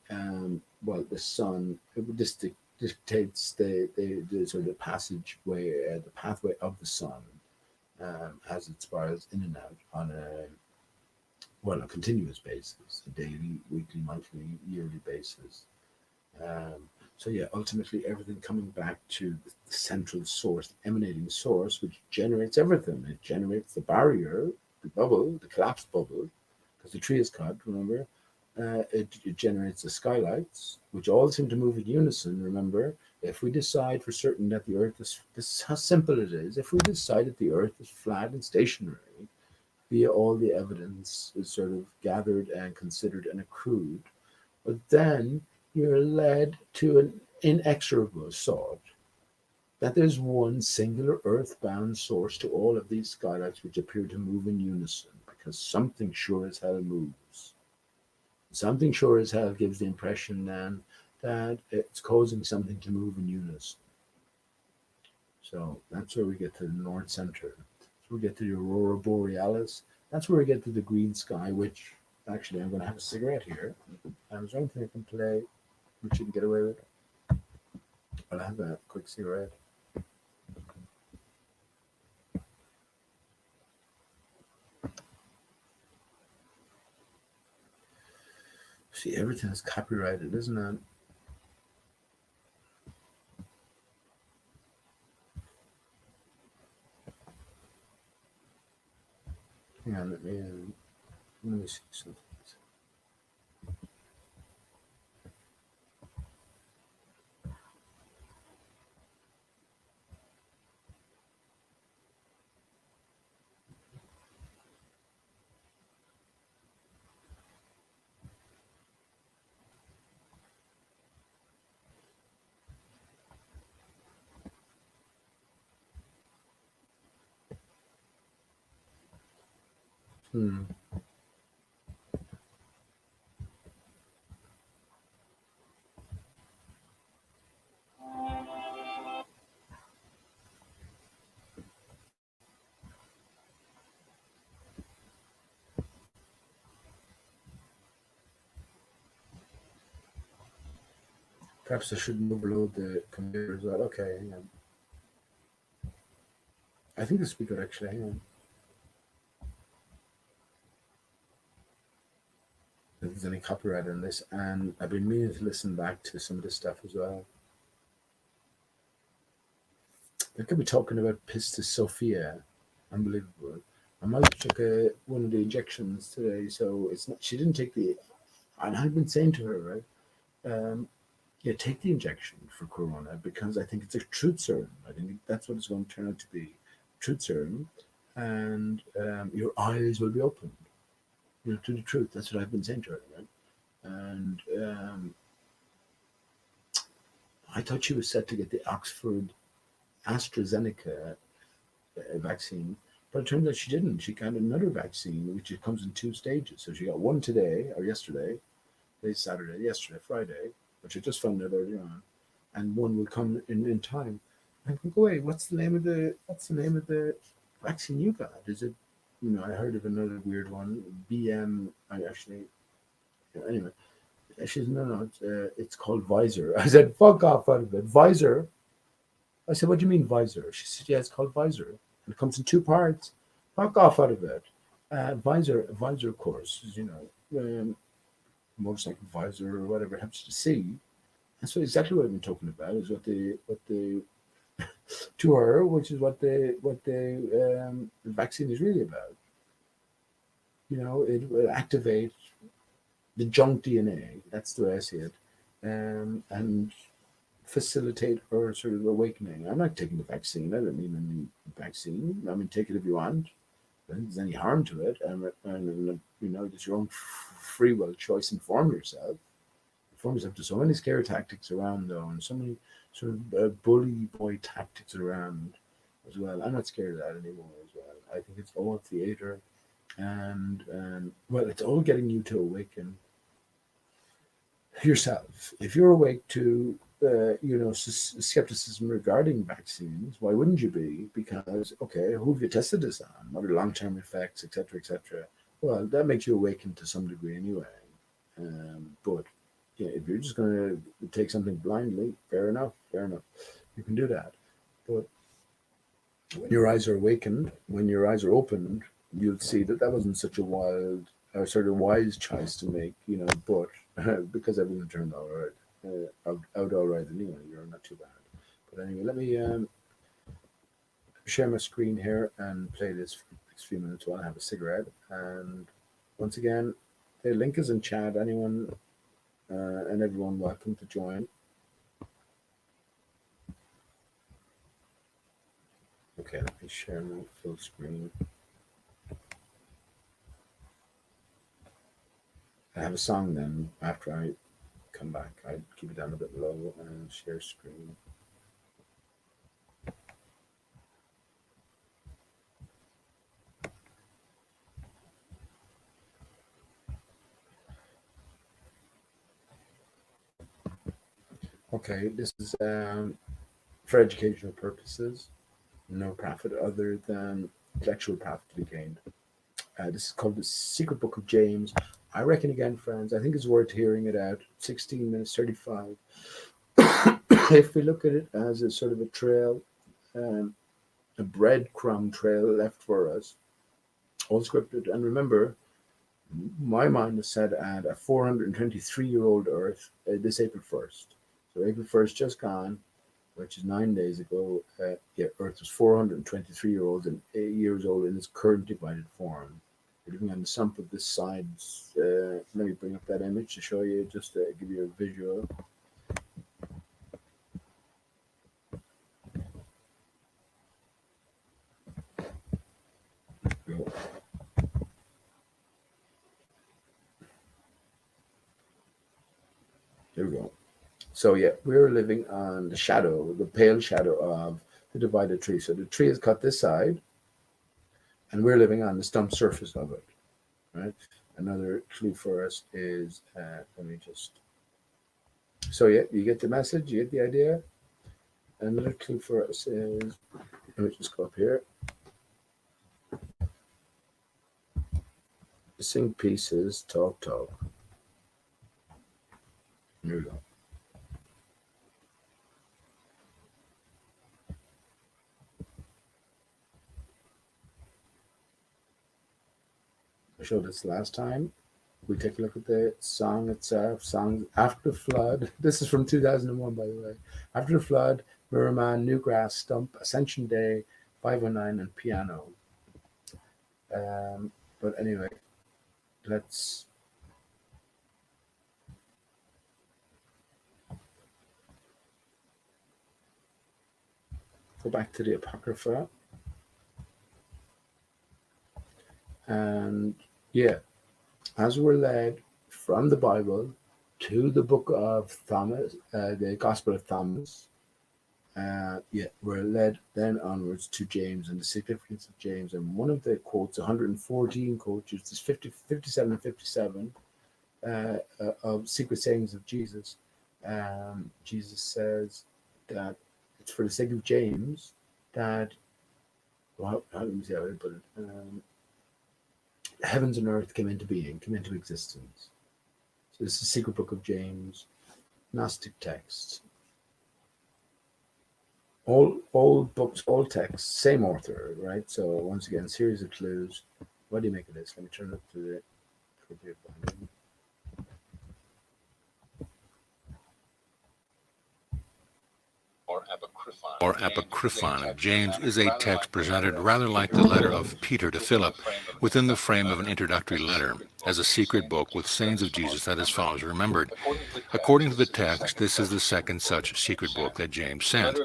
well, the sun this dictates the sort of passageway, the pathway of the sun as it spirals in and out on a continuous basis, a daily, weekly, monthly, yearly basis. So yeah, ultimately everything coming back to the central source, the emanating source, which generates everything. It generates the barrier, the bubble, the collapsed bubble, because the tree is cut, remember? It generates the skylights, which all seem to move in unison, remember? If we decide for certain that the Earth is, this is how simple it is, if we decide that the Earth is flat and stationary, via all the evidence is sort of gathered and considered and accrued, but then you're led to an inexorable thought that there's one singular earthbound source to all of these skylights which appear to move in unison, because something sure as hell moves. Something sure as hell gives the impression then that it's causing something to move in unison. So that's where we get to the North Center. That's where we get to the Aurora Borealis. That's where we get to the green sky, which actually I'm going to have a cigarette here. Is there anything I can play which you can get away with? I'll have a quick cigarette. See, everything is copyrighted, isn't it? Hang on, let me see something. Hmm. Perhaps I shouldn't overload the computer as well. Okay, hang on. I think this would be good actually. Hang on. If there's any copyright on this, and I've been meaning to listen back to some of this stuff as well. They could be talking about Pistis Sophia. Unbelievable. My mother took one of the injections today, so it's not. She didn't take the. And I've been saying to her, right, yeah, take the injection for corona because I think it's a truth serum. I think that's what it's going to turn out to be, truth serum, and your eyes will be opened, to the truth. That's what I've been saying to her, right? And I thought she was set to get the Oxford AstraZeneca vaccine, but it turns out she didn't. She got another vaccine, which it comes in two stages. So she got one today or yesterday, today's Saturday, yesterday, Friday, which I just found out earlier on, and one will come in time. I think, wait, what's the name of the vaccine you got? Is it, I heard of another weird one, BM. I actually, anyway. She said, no, it's called Visor. I said, fuck off out of it. Visor. I said, what do you mean Visor? She said, yeah, it's called Visor. And it comes in two parts. Fuck off out of it. Visor course, motorcycle visor or whatever it happens to see. That's exactly what I've been talking about. Is what the to her, which is what the vaccine is really about. It will activate the junk DNA. That's the way I see it, and facilitate her sort of awakening. I'm not taking the vaccine. I don't need any vaccine. I mean, take it if you want. I don't think there's any harm to it. And it's your own free will choice. Inform yourself. Inform yourself. There's so many scare tactics around, though, and so many sort of bully boy tactics around as well. I'm not scared of that anymore as well. I think it's all theater. And well, it's all getting you to awaken yourself. If you're awake to skepticism regarding vaccines, why wouldn't you be? Because okay, who have you tested this on? What are long-term effects, etc., etc. Well, that makes you awaken to some degree anyway. But yeah, if you're just going to take something blindly, fair enough, you can do that. But when your eyes are awakened, when your eyes are opened, you'll see that that wasn't such a wild or sort of wise choice to make, but because everything turned all right, out all right anyway, you're not too bad. But anyway, let me share my screen here and play this for the next few minutes while I have a cigarette. And once again, the link is in chat. Anyone and everyone welcome to join. Okay, let me share my full screen. I have a song then after I come back. I keep it down a bit low and share screen. Okay, this is for educational purposes, no profit other than intellectual profit to be gained. This is called The Secret Book of James. I reckon, again, friends, I think it's worth hearing it out. 16 minutes 35. If we look at it as a sort of a trail, a breadcrumb trail left for us, all scripted. And remember, my mind is set at a 423-year-old Earth this April 1st. So April 1st just gone, which is 9 days ago. Earth was 423 years old in its current divided form. We're living on the stump of this side. Let me bring up that image to show you, just to give you a visual. There we go. So yeah, we're living on the shadow, the pale shadow of the divided tree. So the tree is cut this side, and we're living on the stump surface of it, right? Another clue for us is, let me just, so yeah, you get the message, you get the idea. Another clue for us is, let me just go up here. Missing pieces, talk. Here we go. I showed this last time. We take a look at the song itself. Song After the Flood. This is from 2001, by the way. After the Flood, Mirrorman, Newgrass, Stump, Ascension Day, 509, and Piano. But anyway, let's go back to the Apocrypha. And yeah, as we're led from the Bible to the book of Thomas, the Gospel of Thomas, we're led then onwards to James and the significance of James. And one of the quotes, 114 quotes, is 57 and 57 of secret sayings of Jesus. Jesus says that it's for the sake of James that, well, how do we say how I put it? Heavens and earth came into being, came into existence. So this is the secret book of James, Gnostic text. All books, all texts, same author, right? So once again, series of clues. What do you make of this? Let me turn it to the appropriate volume. Or apocryphon of James is a text presented rather like the letter of Peter to Philip, within the frame of an introductory letter, as a secret book with sayings of Jesus that his followers remembered. According to the text, this is the second such secret book that James sent.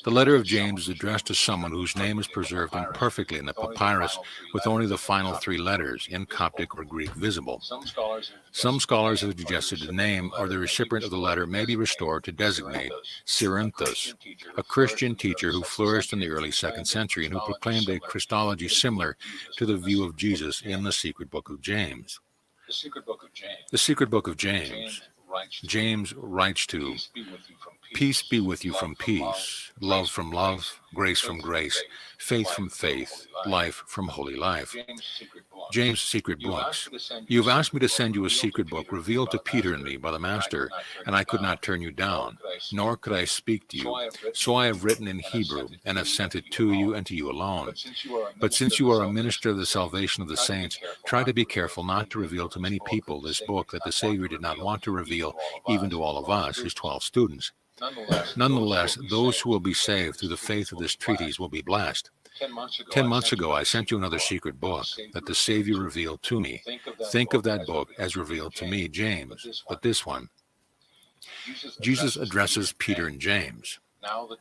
The letter of James is addressed to someone whose name is preserved imperfectly in the papyrus with only the final three letters, in Coptic or Greek, visible. Some scholars have suggested the name or the recipient of the letter may be restored to designate Cerinthus, a Christian teacher who flourished in the early 2nd century and who proclaimed a Christology similar to the view of Jesus in the secret book of James. The secret book of James. James writes to, peace be with you from peace, love from love, grace from grace, faith from faith, life from holy life. James' secret books. You have asked me to send you a secret book revealed to Peter and me by the Master, and I could not turn you down, nor could I speak to you. So I have written in Hebrew, and have sent it to you and to you alone. But since you are a minister of the salvation of the saints, try to be careful not to reveal to many people this book that the Savior did not want to reveal even to all of us, his 12 students. Nonetheless, those who will be saved through the faith of this treatise will be blessed. 10 months ago, I sent you another secret book that the Savior revealed to me. Think of that book as revealed to me, James, but this one. Jesus addresses Peter and James.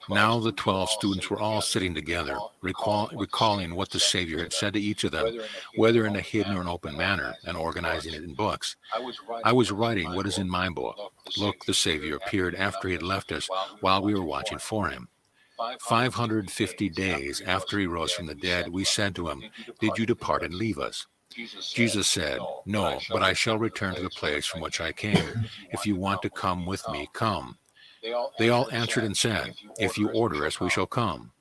Now the 12 students were all sitting together, recalling what the Savior had said to each of them, whether in a hidden or an open manner, and organizing it in books. I was writing what is in my book. Look, the Savior appeared after he had left us while we were watching for him. 550 days after he rose from the dead, we said to him, did you depart and leave us? Jesus said, no, but I shall return to the place from which I came. If you want to come with me, come. They all answered and said, if you order us, we shall come.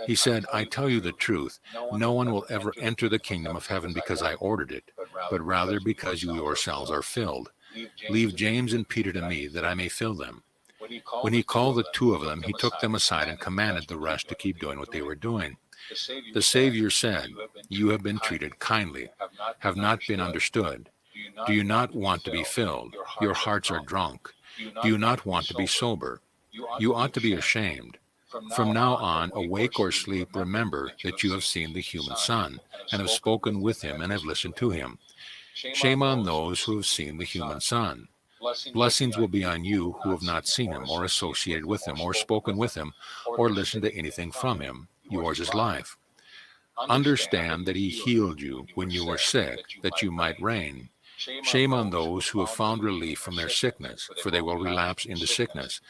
He said, I tell you the truth, no one will ever enter the kingdom of heaven because I ordered it, but rather because you yourselves are filled. Leave James and Peter to me, that I may fill them. When he called the two of them, he took them aside and commanded the rest to keep doing what they were doing. The Savior said, you have been treated kindly, have not been understood. Do you not want to be filled? Your hearts are drunk. Do you not want to be sober? You ought to be ashamed. From now on, awake or sleep, remember that you have seen the human Son, and have spoken with him and have listened to him. Shame on those who have seen the human Son. Blessings will be on you who have not seen him, or associated with him, or spoken with him, or listened to anything from him. Yours is life. Understand that he healed you when you were sick, that you might reign. Shame on those who have found relief from their sickness, for they will relapse into sickness.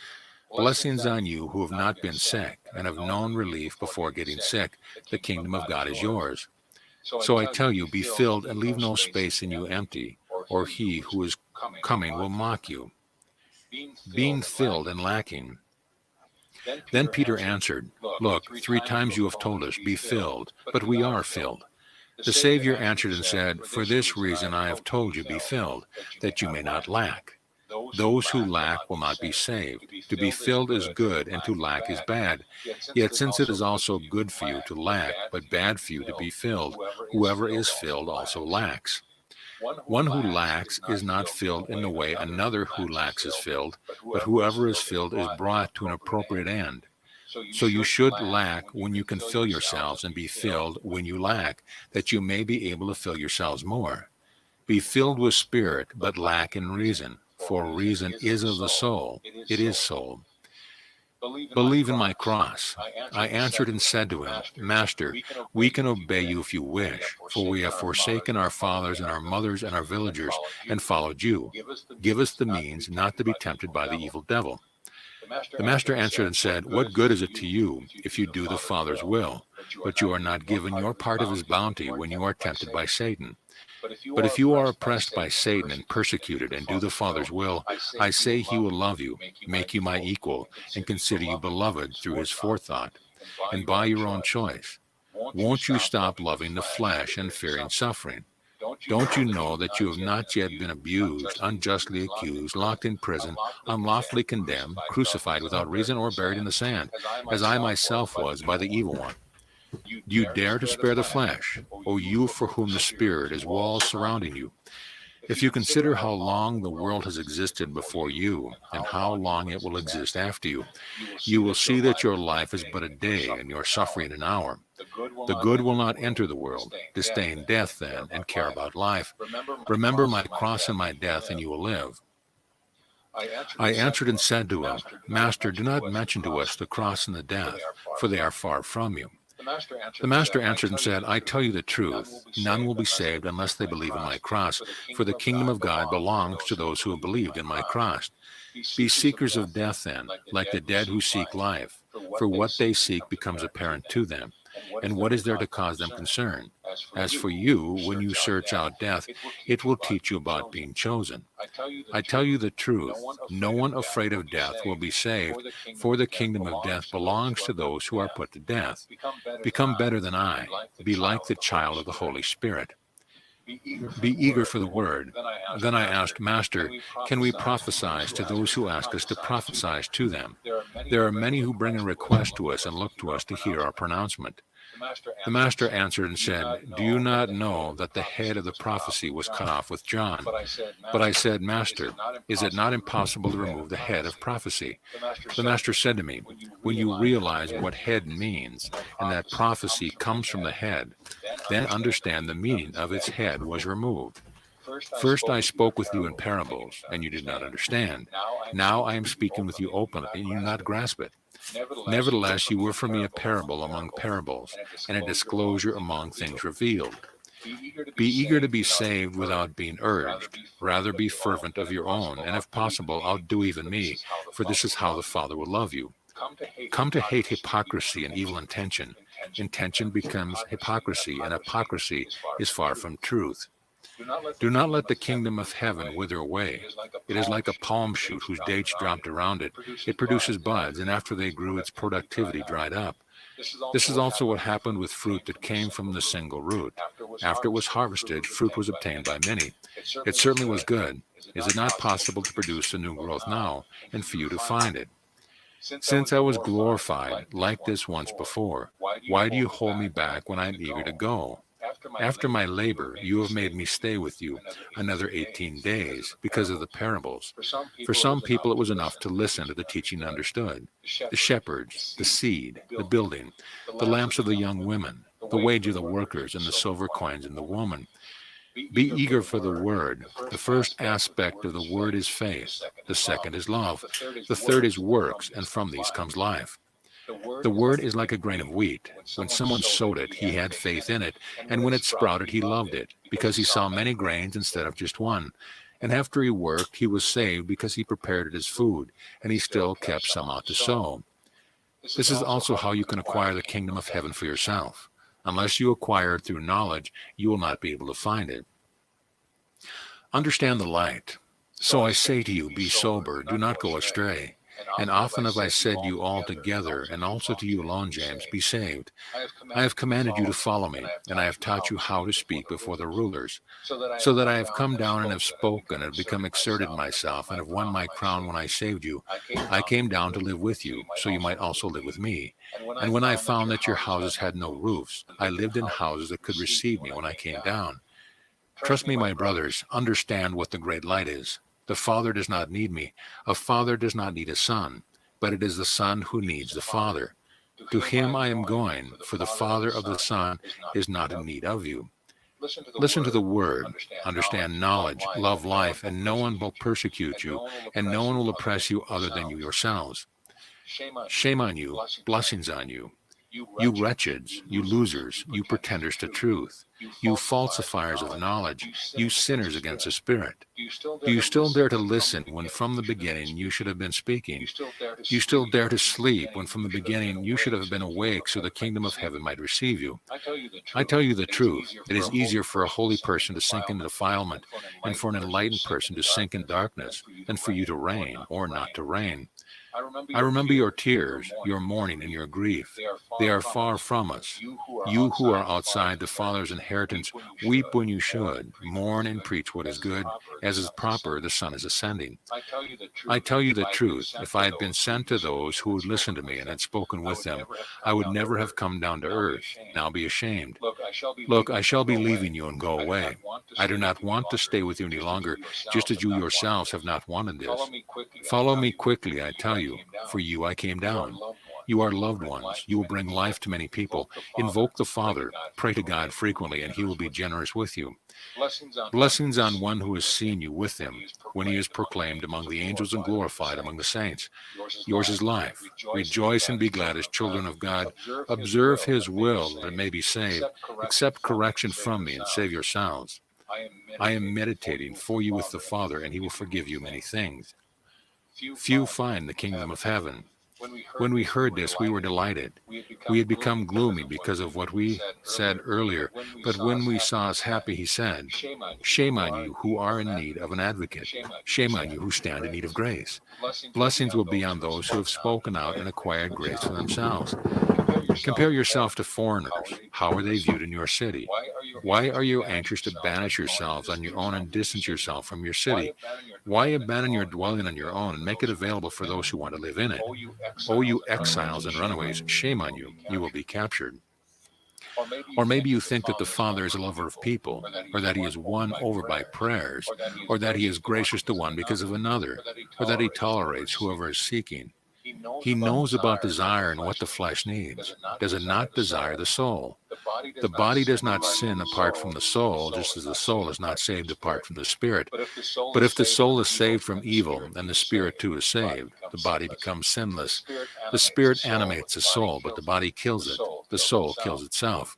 Blessings on you who have not been sick, and have known relief before getting sick. The kingdom of God is yours. So I tell you, be filled and leave no space in you empty, or he who is coming will mock you. Being filled and lacking. Then Peter answered, look, 3 times you have told us, be filled, but we are filled. The Savior answered and said, for this reason I have told you, be filled, that you may not lack. Those who lack will not be saved. To be filled is good, and to lack is bad. Yet since it is also good for you to lack, but bad for you to be filled, whoever is filled also lacks. One who lacks is not filled in the way another who lacks is filled, but whoever is filled is brought to an appropriate end. So you should lack when you can fill yourselves, and be filled when you lack, that you may be able to fill yourselves more. Be filled with spirit, but lack in reason, for reason is of the soul. It is soul. Believe in my cross. I answered and said to him, Master, we can obey you if you wish, for we have forsaken our fathers and our mothers and our villagers, and followed you. Give us the means not to be tempted by the evil devil. The Master answered and said, what good is it to you if you do the Father's will, but you are not given your part of his bounty when you are tempted by Satan? But if you are oppressed by Satan and persecuted and do the Father's will, I say he will love you, make you my equal, and consider you beloved through his forethought, and by your own choice. Won't you stop loving the flesh and fearing suffering? Don't you know that you have not yet been abused, unjustly accused, locked in prison, unlawfully condemned, crucified without reason, or buried in the sand, as I myself was by the evil one? Do you dare to spare the flesh, O you for whom the Spirit is walls surrounding you? If you consider how long the world has existed before you, and how long it will exist after you, you will see that your life is but a day, and your suffering an hour. The good will not enter the world. Disdain death, then, and care about life. Remember my cross and my death, and you will live. I answered and said to him, Master, do not mention to us the cross and the death, for they are far from you. The master answered and said, I tell you the truth, none will be saved unless they believe in my cross, for the kingdom of God belongs to those who have believed in my cross. Be seekers of death then, like the dead who seek life, for what they seek becomes apparent to them, and what is there to cause them concern? As for you, when you search out death, it will teach you about being chosen. I tell you the truth, no one afraid of death will be saved, for the kingdom of death belongs to those who are put to death. Become better than I, be like the child of the Holy Spirit. Be eager for the word. Then I asked, Master, can we prophesy to those who ask us to prophesy to them? There are many who bring a request to us and look to us to hear our pronouncement. The master answered and said, Do you not know that the head of the prophecy was cut off with John? But I said, Master, is it not impossible to remove the head of prophecy? The master said to me, When you realize what head means, and that prophecy comes from the head, then understand the meaning of its head was removed. First I spoke with you in parables, and you did not understand. Now I am speaking with you openly, and you do not grasp it. Nevertheless, you were for me a parable among parables, and a disclosure among things revealed. Be eager to be saved without being urged. Rather be fervent of your own, and if possible, outdo even me, for this is how the Father will love you. Come to hate hypocrisy and evil intention. Intention becomes hypocrisy, and hypocrisy is far from truth. Do not let the kingdom of heaven wither away. It is like a palm shoot whose dates dropped around it. It produces buds, and after they grew, its productivity dried up. This is also what happened with fruit that came from the single root. After it was harvested, fruit was obtained by many. It certainly was good. Is it not possible to produce a new growth now, and for you to find it? Since I was glorified like this once before, why do you hold me back when I am eager to go? After my labor, you have made me stay with you another 18 days because of the parables. For some people, it was enough to listen to the teaching understood. The shepherds, the seed, the building, the lamps of the young women, the wage of the workers, and the silver coins in the woman. Be eager for the word. The first aspect of the word is faith. The second is love. The third is works, and from these comes life. The word is like a grain of wheat. When someone sowed it, he had faith in it, and when it sprouted, he loved it, because he saw many grains instead of just one. And after he worked, he was saved because he prepared it as food, and he still kept some out to sow. This is also how you can acquire the kingdom of heaven for yourself. Unless you acquire it through knowledge, you will not be able to find it. Understand the light. So I say to you, be sober, do not go astray. And often have I said to you all together, and also to you alone, James, be saved. I have commanded you to follow me, and I have taught you how to speak before the rulers, so that I have come down and have spoken, and have become exerted myself, and have won my crown when I saved you. I came down to live with you, so you might also live with me. And when I found that your houses had no roofs, I lived in houses that could receive me when I came down. Trust me, my brothers, understand what the great light is. The Father does not need me. A father does not need a son, but it is the Son who needs the Father. To him I am going, for the Father of the Son is not in need of you. Listen to the word, understand knowledge, love life, and no one will persecute you, and no one will oppress you other than you yourselves. Shame on you, blessings on you. You wretches, you losers, you pretenders to truth, you falsifiers of knowledge, you sinners against the Spirit. Do you still dare to listen when from the beginning you should have been speaking? Do you still dare to sleep when from the beginning you should have been awake so the kingdom of heaven might receive you? I tell you the truth, it is easier for a holy person to sink into defilement and for an enlightened person to sink in darkness than for you to reign or not to reign. I remember your tears, your mourning, and your grief. They are far from us. You who are outside the Father's inheritance, weep when you should, mourn and preach what is good, as is proper, the Son is ascending. I tell you the truth, if I had been sent to those who would listen to me and had spoken with them, I would never have come down to earth. Now be ashamed. Look, I shall be leaving you and go away. I do not want to stay with you any longer, just as you yourselves have not wanted this. Follow me quickly, I tell you, for you I came down. You are loved ones. You will bring life to many people. Invoke the Father. Pray to God frequently, and He will be generous with you. Blessings on one who has seen you with Him, when He is proclaimed among the angels and glorified among the saints. Yours is life. Rejoice and be glad as children of God. Observe His will that it may be saved. Accept correction from me and save yourselves. I am meditating for you with the Father, and He will forgive you many things. Few find the kingdom of heaven. When we heard this, we were delighted. We had become gloomy because of what we said earlier, but when we saw us happy, he said, "Shame on you who are in need of an advocate. Shame on you who stand in need of grace. Blessings will be on those who have spoken out and acquired grace for themselves. Compare yourself to foreigners. How are they viewed in your city? Why are you anxious to banish yourselves on your own and distance yourself from your city? Why abandon your dwelling on your own and make it available for those who want to live in it? O you exiles and runaways, shame on you. You will be captured." Or maybe you think that the Father is a lover of people, or that He is won over by prayers, or that He is gracious to one because of another, or that He tolerates whoever is seeking. He knows about desire and what the flesh needs. Does it not desire the soul? The body does not sin apart from the soul, just as the soul is not saved apart from the spirit. But if the soul is saved from evil, then the spirit too is saved. The body becomes sinless. The spirit animates the soul, but the body kills it. The soul kills itself.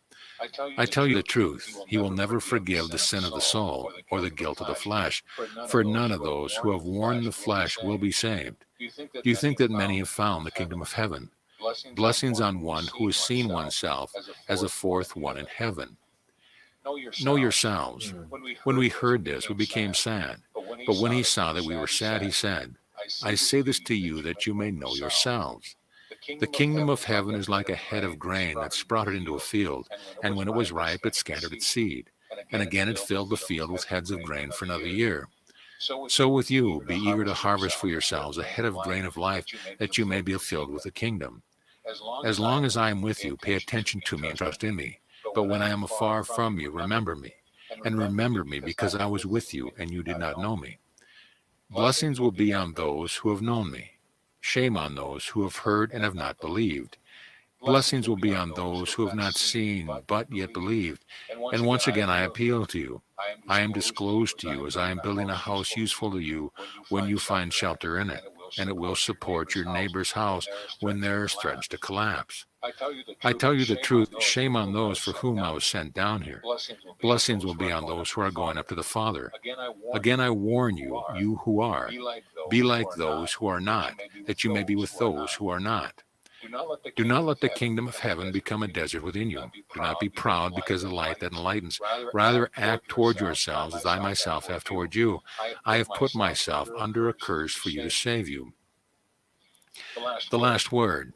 I tell you the truth, He will never forgive the sin of the soul or the guilt of the flesh, for none of those who have warned the flesh will be saved. Do you think that many have found the kingdom of heaven? Blessings on one who has seen oneself as a fourth one in heaven. Know yourselves. When we heard this, we became sad. But when He saw that we were sad, He said, "I say this to you that you may know yourselves. The kingdom of heaven is like a head of grain that sprouted into a field, and when it was ripe, it scattered its seed. And again it filled the field with heads of grain for another year. So with you, be eager to harvest for yourselves a head of grain of life, that you may be filled with the kingdom. As long as I am with you, pay attention to me and trust in me. But when I am afar from you, remember me. And remember me because I was with you and you did not know me. Blessings will be on those who have known me. Shame on those who have heard and have not believed. Blessings will be on those who have not seen but yet believed. And once again I appeal to you. I am disclosed to you as I am building a house useful to you when you find shelter in it, and it will support your neighbor's house when theirs threatens to collapse. I tell you the truth, shame on those for whom I was sent down here. Blessings will be on those who are going up to the Father. Again I warn you, you who are, be like those who are not, that you may be with those who are not. Do not let the kingdom of heaven become a desert within you. Do not be proud because of the light that enlightens. Rather, act toward yourselves as I myself have toward you. I have put myself under a curse for you to save you. The last word.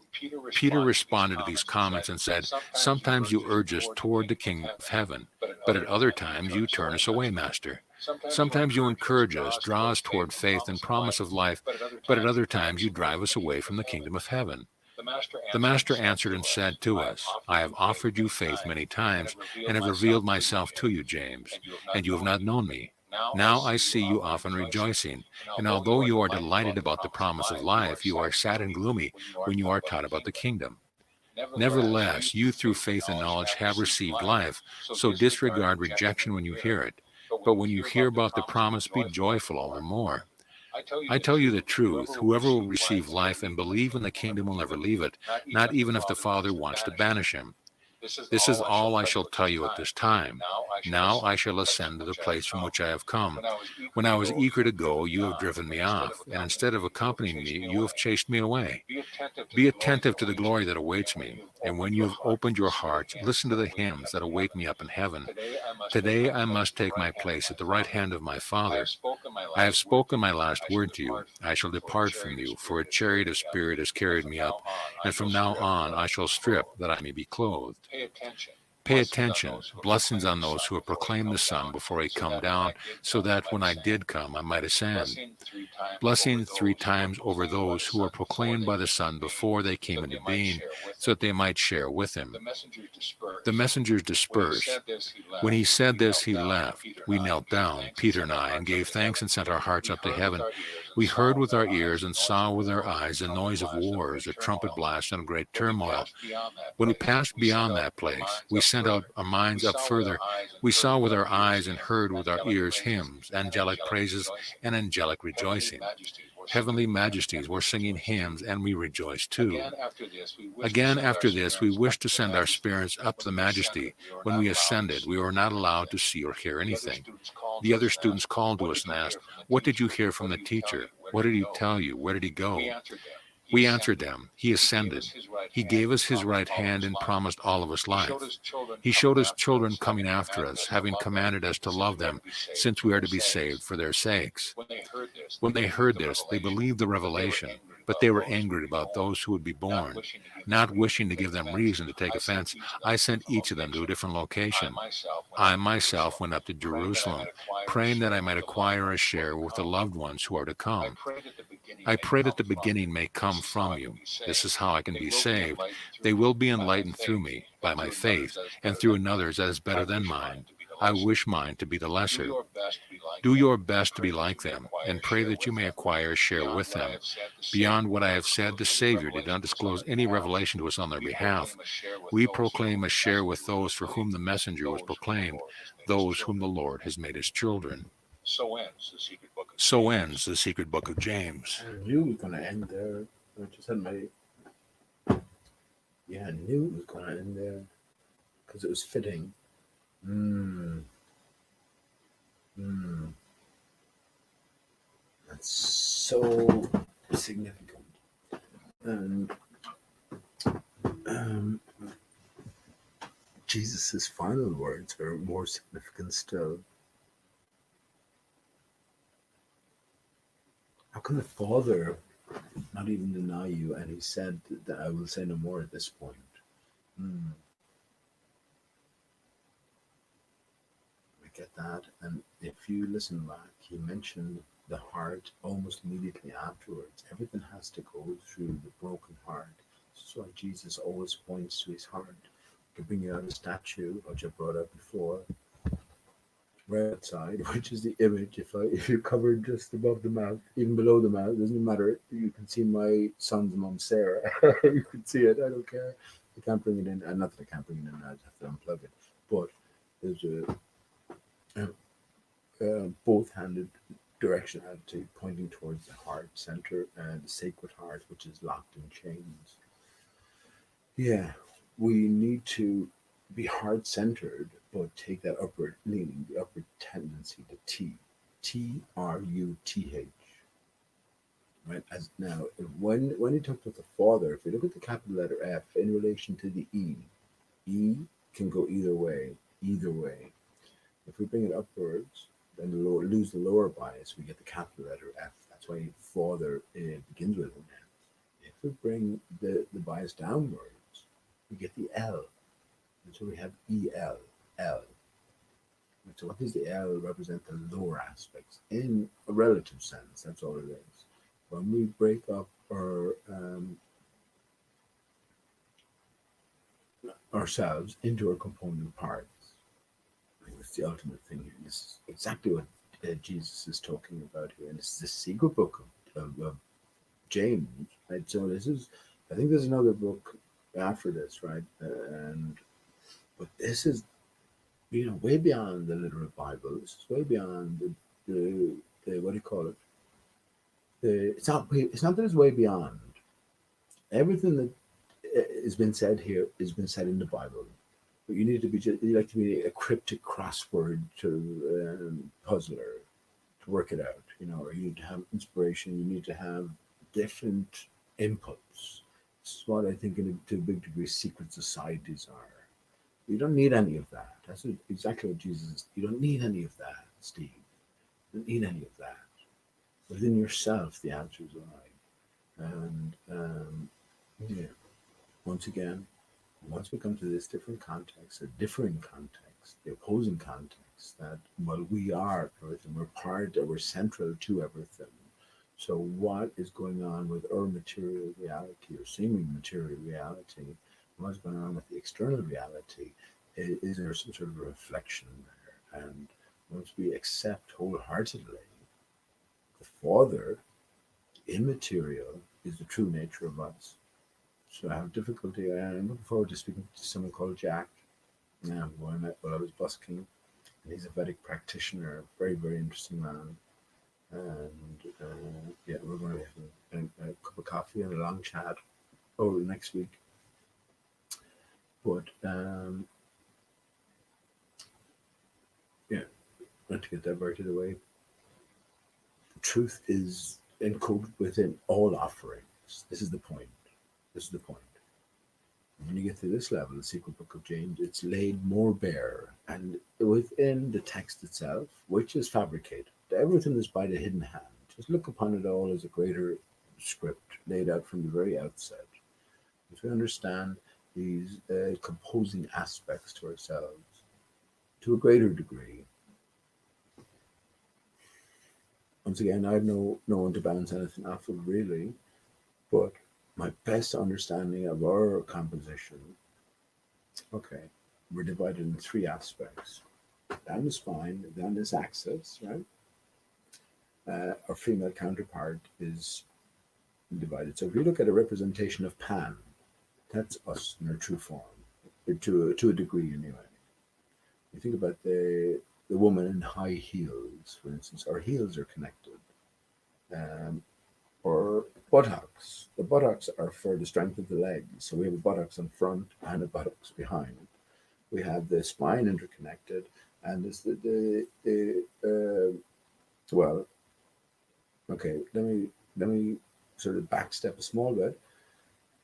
Peter responded to these comments and said, "Sometimes you urge us toward the kingdom of heaven, but at other times you turn us away, Master. Sometimes you encourage us, draw us toward faith and promise of life, but at other times you drive us away from the kingdom of heaven." The Master answered and said to us, "I have offered you faith many times, and have revealed myself to you, James, and you have not known me. Now I see you often rejoicing, and although you are delighted about the promise of life, you are sad and gloomy when you are taught about the kingdom. Nevertheless, you through faith and knowledge have received life, so disregard rejection when you hear it. But when you hear about the promise, be joyful all the more. I tell you the truth, whoever will receive life and believe in the kingdom will never leave it, not even if the Father wants to banish him. This is all I shall tell you at this time. Now I shall ascend to the place from which I have come. When I was eager to go, you have driven me off, and instead of accompanying me, you have chased me away. Be attentive to the glory that awaits me, and when you have opened your hearts, listen to the hymns that await me up in heaven. Today I must take my place at the right hand of my Father. I have spoken my last word to you. I shall depart from you, for a chariot of spirit has carried me up, and from now on I shall strip that I may be clothed. Pay attention. Blessings on those who have proclaimed the Son before he come down, so that when I did come, I might ascend. Blessing 3 times over those who were proclaimed by the Son before they came into being, so that they might share with him. The messengers dispersed. When he said this, he left. We knelt down, Peter and I, and gave thanks and sent our hearts up to heaven. We heard with our ears and saw with our eyes the noise of wars, a trumpet blast, and a great turmoil. When we passed beyond that place, we sent out our minds up further. We saw with our eyes and heard with our ears hymns, angelic praises, and angelic rejoicing. Heavenly majesties were singing hymns, and we rejoiced too. Again, after this, we wished to send our spirits up to the majesty. When we ascended, we were not allowed to see or hear anything. The other students called to us and asked, "What did you hear from the teacher? What did he tell you? Where did he go?" We answered them, "He ascended. He gave us his right hand and promised all of us life. He showed us children coming after us, having commanded us to love them, since we are to be saved for their sakes." When they heard this, they believed the revelation, but they were angry about those who would be born. Not wishing to give them reason to take offense, I sent each of them to a different location. I myself went up to Jerusalem, praying that I might acquire a share with the loved ones who are to come. I pray that the beginning may come from you. This is how I can be saved. They will be enlightened through me, by my faith, and through another's that is better than mine. I wish mine to be the lesser. Do your best to be like them, and pray that you may acquire a share with them. Beyond what I have said, the Savior did not disclose any revelation to us on their behalf. We proclaim a share with those for whom the messenger was proclaimed, those whom the Lord has made his children. So ends the secret book of James. I knew it was going to end there. I just had my... Yeah, I knew it was going to end there. Because it was fitting. That's so significant. And Jesus' final words are more significant still. How can the Father not even deny you? And he said that I will say no more at this point. I get that. And if you listen back, he mentioned the heart almost immediately afterwards. Everything has to go through the broken heart. That's why Jesus always points to his heart. To bring you out a statue, which I brought up before, right outside, which is the image. If you're covered just above the mouth, even below the mouth, it doesn't matter. You can see my son's mom, Sarah. You can see it. I don't care. I can't bring it in. Not that I can't bring it in. I just have to unplug it. But there's a both-handed directionality pointing towards the heart center and the sacred heart, which is locked in chains. Yeah, we need to be heart-centered, but take that upward leaning, the upward tendency, the T-R-U-T-H. Right? As now, when he talks about the Father, if you look at the capital letter F in relation to the E can go either way. If we bring it upwards, then lose the lower bias, we get the capital letter F. That's why Father begins with an F. If we bring the bias downwards, we get the L. And so we have EL, L. And so what does the L represent? The lower aspects in a relative sense. That's all it is. When we break up ourselves into our component parts, I think that's the ultimate thing here. This is exactly what Jesus is talking about here. And this is the secret book of James. Right? So this is, I think there's another book after this, right? But this is, way beyond the literal Bible. This is way beyond the what do you call it? It's not that it's way beyond. Everything that has been said here has been said in the Bible. But you like to be a cryptic crossword to puzzler to work it out, or you need to have inspiration. You need to have different inputs. This is what I think to a big degree secret societies are. You don't need any of that. That's exactly what Jesus is. You don't need any of that, Steve. You don't need any of that. Within yourself, the answers lie. And once again, Once we come to this different context, a differing context, the opposing context, that well, we are everything, we're part, we're central to everything. So, what is going on with our material reality or seeming material reality? What's going on with the external reality? Is there some sort of reflection there? And once we accept wholeheartedly the Father, immaterial, is the true nature of us. So I have difficulty. I'm looking forward to speaking to someone called Jack, who I met while I was busking. And he's a Vedic practitioner, very, very interesting man. And yeah, we're going to have a cup of coffee and a long chat over the next week. But yeah, not to get diverted away. Truth is encoded within all offerings. This is the point. This is the point. When you get to this level, the secret book of James, it's laid more bare. And within the text itself, which is fabricated, everything is by the hidden hand. Just look upon it all as a greater script laid out from the very outset. If we understand these composing aspects to ourselves to a greater degree, once again, I have no one to bounce anything off of really, but my best understanding of our composition, okay, we're divided in three aspects. Down the spine, down this axis, right? Our female counterpart is divided. So if you look at a representation of Pan, that's us in our true form, to a degree anyway. You think about the woman in high heels, for instance. Our heels are connected. Or buttocks. The buttocks are for the strength of the legs. So we have a buttocks in front and a buttocks behind. We have the spine interconnected, and there's well, okay. Let me sort of backstep a small bit.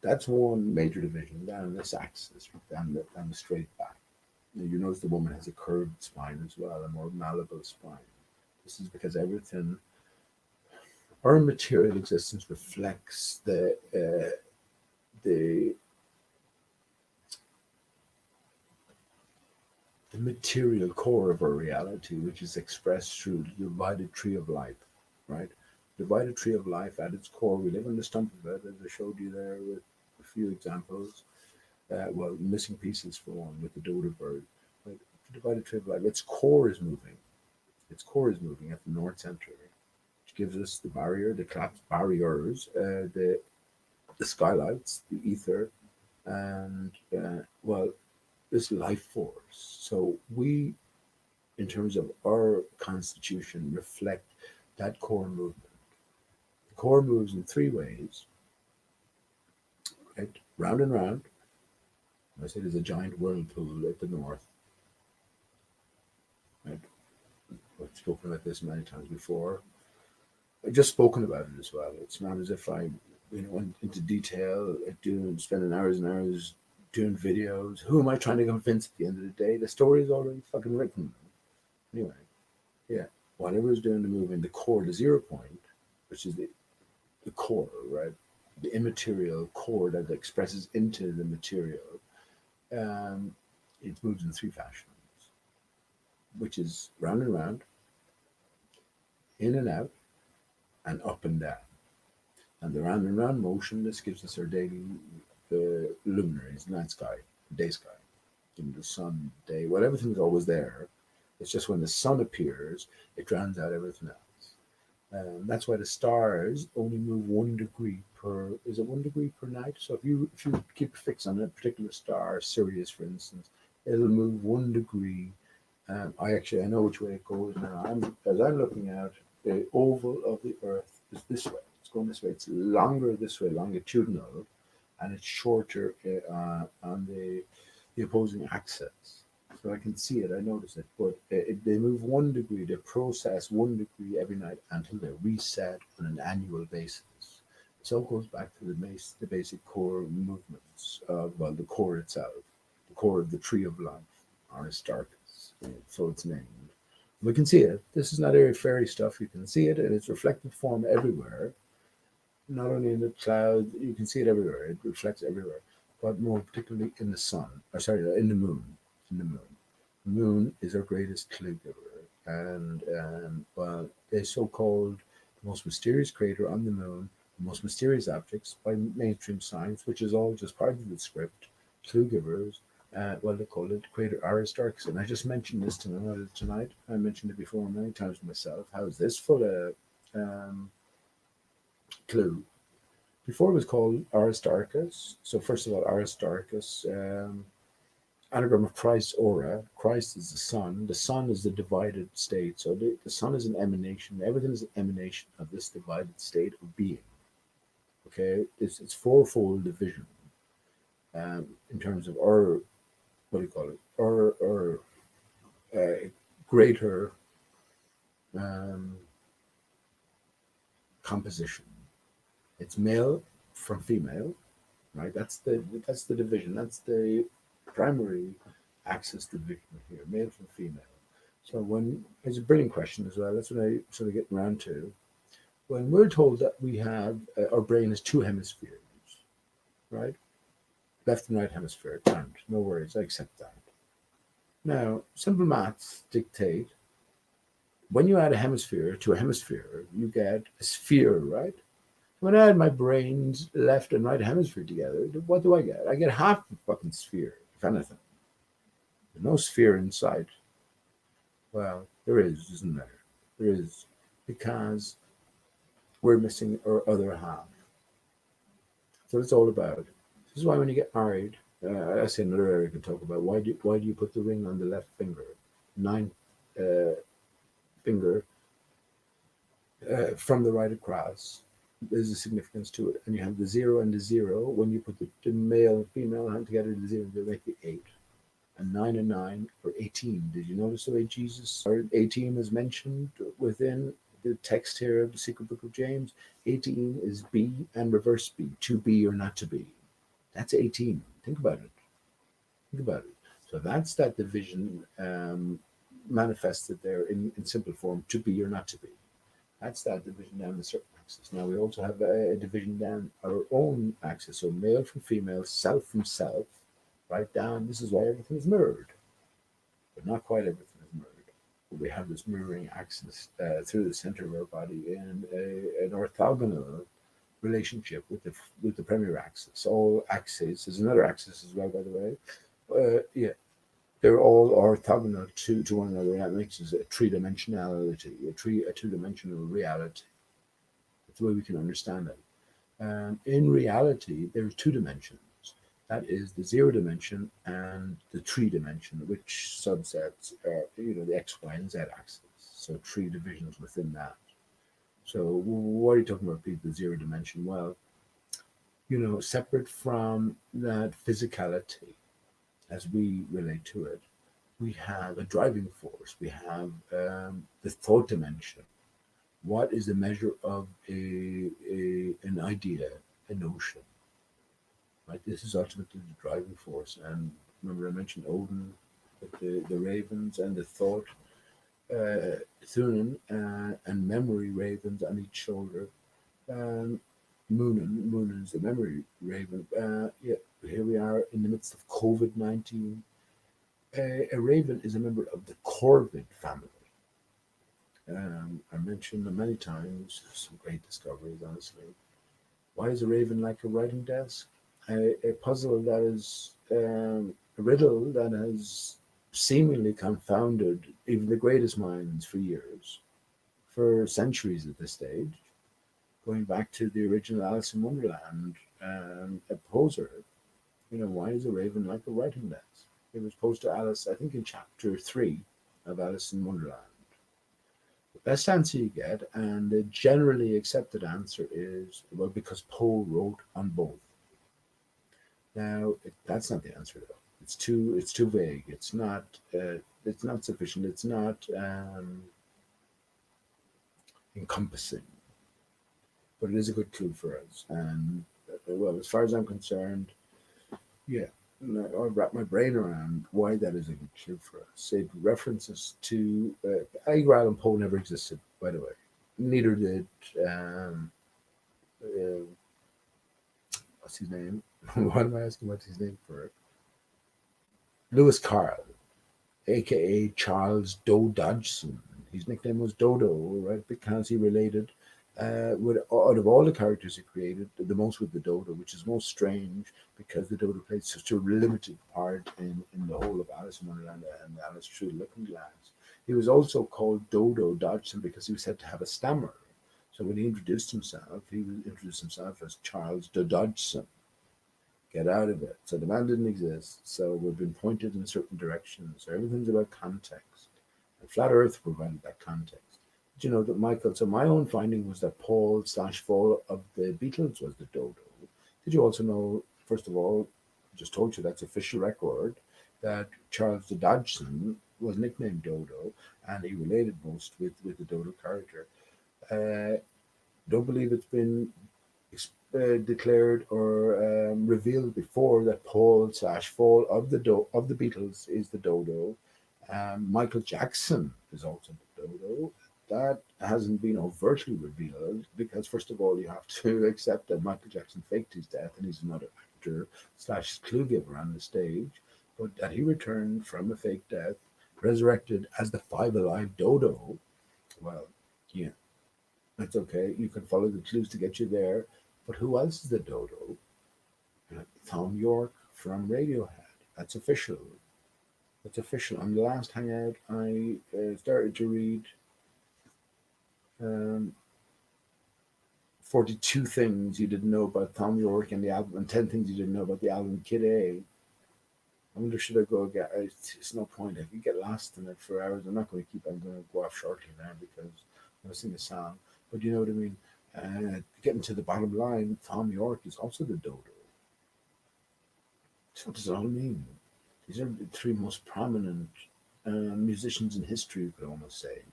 That's one major division down this axis, down the straight back. You notice the woman has a curved spine as well, a more malleable spine. This is because everything, our material existence reflects the material core of our reality, which is expressed through the divided tree of life, right? Divided tree of life at its core, we live on the stump of it, as I showed you there with a few examples. Well, missing pieces for one with the dodo bird. Right? The divided tree of life, its core is moving. Its core is moving at the north center, which gives us the barrier, the collapsed barriers, the skylights, the ether, and well, this life force. So we, in terms of our constitution, reflect that core movement. The core moves in three ways, right? Round and round. I say there's a giant whirlpool at the north. Right? I've spoken about this many times before. I've just spoken about it as well. It's not as if I, went into detail, spending hours and hours doing videos. Who am I trying to convince at the end of the day? The story is already fucking written. Anyway, yeah. Whatever is doing the moving, the core, the 0 point, which is the core, right? The immaterial core that expresses into the material. It moves in three fashions, which is round and round, in and out, and up and down. And the round and round motion, this gives us our daily luminaries, night sky, day sky, the sun, day, well, everything's always there. It's just when the sun appears, it drowns out everything else. That's why the stars only move 1 degree per. Is it 1 degree per night? So if you keep fixed on a particular star, Sirius, for instance, it'll move 1 degree. I know which way it goes now. As I'm looking out, the oval of the Earth is this way. It's going this way. It's longer this way, longitudinal, and it's shorter on the opposing axis. So I can see it, I notice it, but they move 1 degree, they process 1 degree every night until they reset on an annual basis. This all goes back to the basic core movements of, well, the core itself, the core of the tree of life, Aristarchus, so it's named. We can see it. This is not airy fairy stuff. You can see it in its reflected form everywhere. Not only in the clouds, you can see it everywhere. It reflects everywhere. but more particularly in the sun, or sorry, in the moon. In the moon. The moon is our greatest clue giver, and well, the so-called most mysterious crater on the moon, the most mysterious objects by mainstream science, which is all just part of the script, clue givers. Well, they call it crater Aristarchus, and I just mentioned this tonight. I mentioned it before many times myself. How is this full of clue? Before it was called Aristarchus. So first of all, Aristarchus, anagram of Christ's aura. Christ is the sun. The sun is the divided state. So the sun is an emanation. Everything is an emanation of this divided state of being. Okay, it's fourfold division in terms of our, what do you call it? Our greater um, composition. It's male from female, right? That's the division. That's the primary axis division here, male from female. So when it's a brilliant question as well. That's what I sort of get around to. When we're told that we have our brain has two hemispheres, right? Left and right hemisphere. Can't. No worries. I accept that. Now, simple maths dictate when you add a hemisphere to a hemisphere, you get a sphere, right? When I add my brain's left and right hemisphere together, what do I get? I get half the fucking sphere, if anything. There's no sphere inside. Well, there is, isn't there? There is, because we're missing our other half. So it's all about. This is why when you get married, that's another area we can talk about. Why do you put the ring on the left finger? Nine finger from the right across. There's a significance to it. And you have the 0 and the 0. When you put the male and female hand together, the 0, they make the 8. And 9 and 9 are 18. Did you notice the way Jesus, or 18 is mentioned within the text here of the Secret Book of James? 18 is be and reverse be, to be or not to be. That's 18. Think about it. Think about it. So that's that division manifested there in simple form, to be or not to be. That's that division down the certain axis. Now we also have a division down our own axis. So male from female, self from self, right down. This is why everything is mirrored, but not quite everything is mirrored. We have this mirroring axis through the center of our body in an orthogonal relationship with the primary axis. All axes. There's another axis as well, by the way. Yeah, they're all orthogonal to one another. That makes us a three-dimensionality, a two-dimensional reality. That's the way we can understand it. In reality, there's two dimensions. That is the 0 dimension and the 3 dimension, which subsets are, the X, Y, and Z axis. So 3 divisions within that. So what are you talking about, Pete, the 0 dimension? Well, separate from that physicality, as we relate to it, we have a driving force. We have the thought dimension. What is the measure of an idea, a notion? Right? This is ultimately the driving force. And remember, I mentioned Odin with the ravens and the thought, Thunen and memory ravens on each shoulder. Moonin is the memory raven. Yeah, here we are in the midst of COVID-19. A raven is a member of the corvid family. I mentioned many times, some great discoveries, honestly. Why is a raven like a writing desk? A puzzle that is a riddle that has seemingly confounded even the greatest minds for years, for centuries at this stage, going back to the original Alice in Wonderland a poser. Why is a raven like a writing desk? It was posed to Alice, I think, in chapter 3 of Alice in Wonderland. The best answer you get, and the generally accepted answer, is, well, because Poe wrote on both. Now, that's not the answer, though. It's too vague. It's not sufficient. It's not encompassing. But it is a good clue for us. And well, as far as I'm concerned, yeah, I wrap my brain around why that is a good clue for us. It references to Edgar Allan Poe never existed, by the way. Neither did what's his name? What am I asking what's his name for? Lewis Carroll, aka Charles Dodgson. His nickname was Dodo, right? Because he related with out of all the characters he created, the most with the Dodo, which is most strange because the Dodo played such a limited part in the whole of Alice in Wonderland and Alice Through the Looking Glass. He was also called Dodo Dodgson because he was said to have a stammer. So when he introduced himself, he introduced himself as Charles Dodgson. Get out of it. So the man didn't exist. So we've been pointed in certain directions. So everything's about context. And Flat Earth provided that context. Did you know that, Michael? So my own finding was that Paul slash Fall of the Beatles was the Dodo. Did you also know, first of all, I just told you that's official record, that Charles the Dodgson was nicknamed Dodo and he related most with the Dodo character. Uh, don't believe it's been declared or revealed before that Paul slash Fall of of the Beatles is the Dodo. Michael Jackson is also the Dodo. That hasn't been overtly revealed because, first of all, you have to accept that Michael Jackson faked his death and he's another actor slash clue giver on the stage, but that he returned from a fake death, resurrected as the Five Alive Dodo. Well, yeah, that's okay. You can follow the clues to get you there. But who else is the Dodo? Thom Yorke from Radiohead. That's official. That's official. On the last hangout, I started to read um, 42 things you didn't know about Thom Yorke and the album, and 10 things you didn't know about the album Kid A. I wonder, should I go again? It's no point. I could get lost in it for hours. I'm not going to keep. I'm going to go off shortly now because I'm going to sing a song. But you know what I mean? Getting to the bottom line, Thom Yorke is also the Dodo. So what does it all mean? These are the three most prominent musicians in history, you could almost say.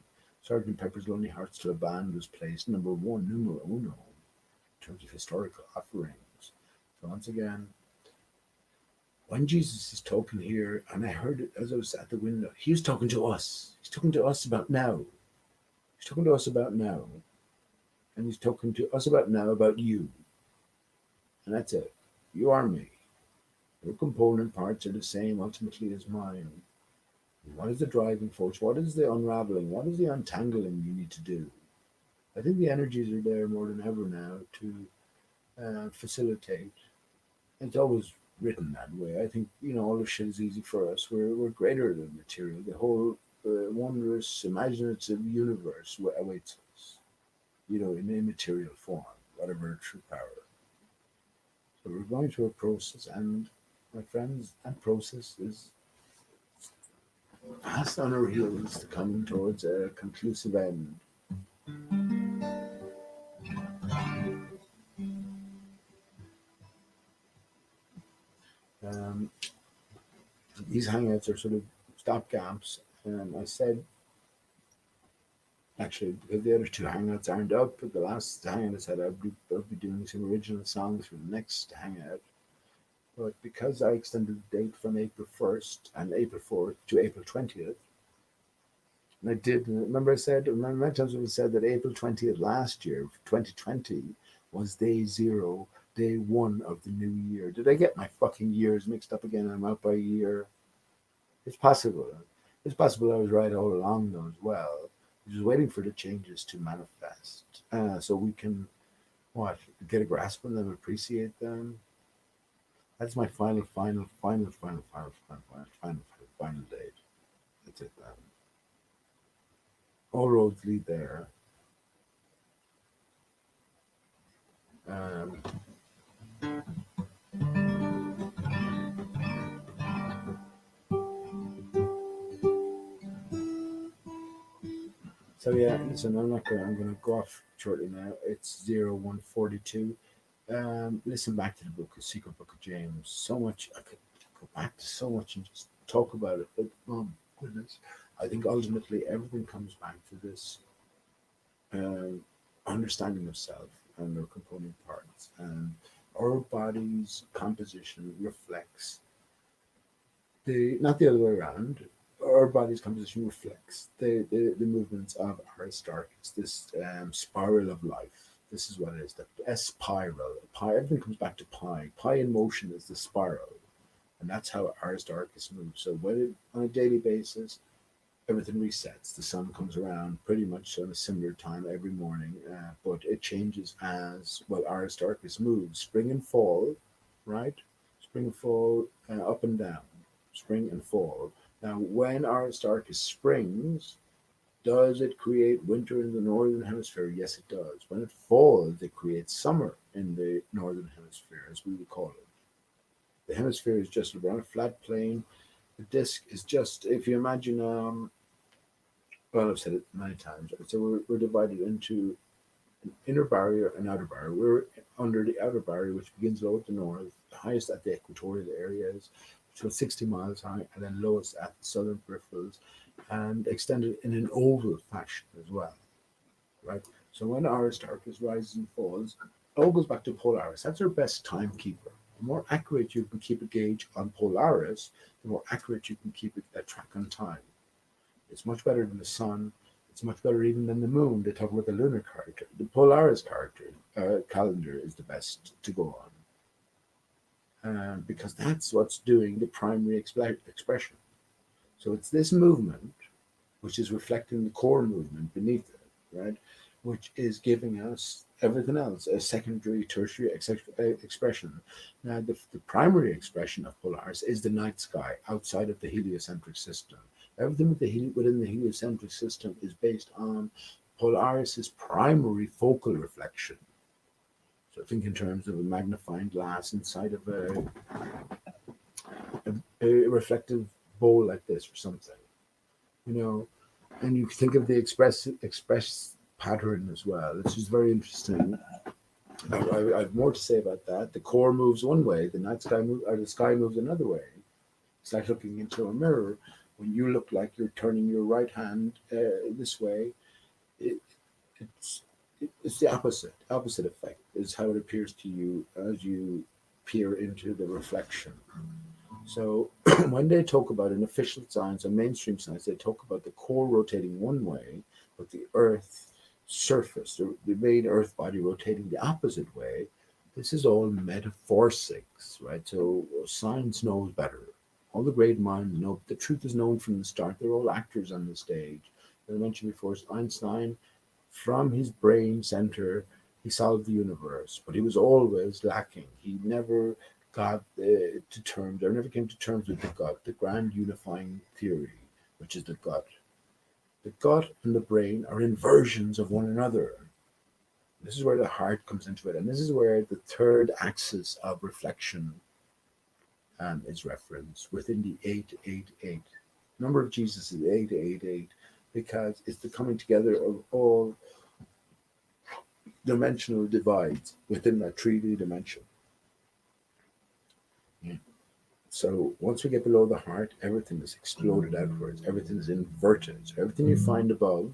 Sgt. Pepper's Lonely Hearts Club Band was placed number one, numero uno, in terms of historical offerings. So once again, when Jesus is talking here, and I heard it as I was at the window, he was talking to us. He's talking to us about now. He's talking to us about now. And he's talking to us about now, about you. And that's it. You are me. Your component parts are the same ultimately as mine. What is the driving force? What is the unraveling? What is the untangling you need to do? I think the energies are there more than ever now to facilitate. It's always written that way. I think, all this shit is easy for us. We're greater than material. The whole wondrous, imaginative universe awaits us, in immaterial form, whatever true power. So we're going through a process, and my friends, that process is fast on our heels to coming towards a conclusive end. Um, these hangouts are sort of stopgaps. I said, actually, because the other two hangouts aren't up, but the last hangout I said I'll be doing some original songs for the next hangout. But because I extended the date from April 1st and April 4th to April 20th, and I did, remember many times when we said that April 20th last year, 2020, was day zero, day one of the new year. Did I get my fucking years mixed up again? I'm out by a year. It's possible. It's possible I was right all along, though, as well. I'm just waiting for the changes to manifest so we can, what, get a grasp on them, appreciate them. That's my final date. That's it, then. All roads lead there. Um, so yeah, listen, I'm gonna go off shortly now. It's 0142. Listen back to the book, The Secret Book of James. So much I could go back to so much and just talk about it, but goodness, I think ultimately everything comes back to this um, understanding of self and their component parts, and our body's composition reflects the not the other way around. Our body's composition reflects the movements of Aristarchus, this spiral of life. This is what it is, a spiral, pi. Everything comes back to pi. Pi in motion is the spiral, and that's how Aristarchus moves. So when on a daily basis, everything resets. The sun comes around pretty much on a similar time every morning, but it changes as well. Aristarchus moves spring and fall, right? Spring and fall, up and down, spring and fall. Now, when Aristarchus springs, does it create winter in the northern hemisphere? Yes, it does. When it falls, it creates summer in the northern hemisphere, as we would call it. The hemisphere is just around a flat plane. The disk is just, if you imagine, well, I've said it many times. So we're divided into an inner barrier and outer barrier. We're under the outer barrier, which begins low at the north, highest at the equatorial areas, which was 60 miles high, and then lowest at the southern peripherals, and extended in an oval fashion as well, right? So when Aristarchus rises and falls, it all goes back to Polaris. That's our best timekeeper. The more accurate you can keep a gauge on Polaris, the more accurate you can keep a track on time. It's much better than the sun. It's much better even than the moon. They talk about the lunar character. The Polaris character calendar is the best to go on, because that's what's doing the primary expression. So it's this movement, which is reflecting the core movement beneath it, right? Which is giving us everything else, a secondary, tertiary expression. Now, the primary expression of Polaris is the night sky outside of the heliocentric system. Everything within the heliocentric system is based on Polaris's primary focal reflection. So think in terms of a magnifying glass inside of a reflective bowl like this or something, you know. And you think of the express pattern as well. It's just very interesting. I have more to say about that. The core moves one way, the night sky or the sky moves another way. It's like looking into a mirror. When you look like you're turning your right hand this way, it, it's it's the opposite effect is how it appears to you as you peer into the reflection. So when they talk about in official science and mainstream science, they talk about the core rotating one way, but the Earth surface, the main Earth body rotating the opposite way. This is all metaphysics, right? So science knows better. All the great minds know the truth is known from the start. They're all actors on the stage. As I mentioned before, Einstein, from his brain center, he solved the universe, but he was always lacking. He never got to terms, or never came to terms with the gut, the grand unifying theory, which is the gut. The gut and the brain are inversions of one another. This is where the heart comes into it, and this is where the third axis of reflection is referenced within the 888. Number of Jesus is 888 because it's the coming together of all dimensional divides within that 3D dimension. Yeah. So once we get below the heart, everything is exploded outwards. Everything is inverted. So everything you find above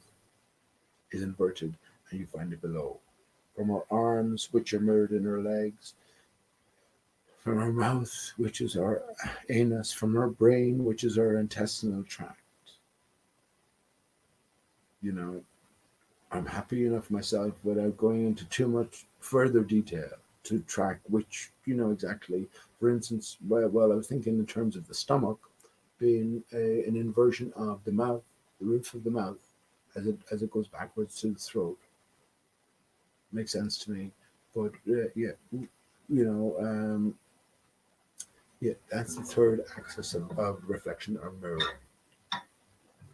is inverted, and you find it below. From our arms, which are mirrored in our legs, from our mouth, which is our anus, from our brain, which is our intestinal tract. You know, I'm happy enough myself without going into too much further detail to track which, exactly. For instance, well, I was thinking in terms of the stomach being an inversion of the mouth, the roof of the mouth, as it goes backwards to the throat. Makes sense to me. But yeah, that's the third axis of reflection or mirroring.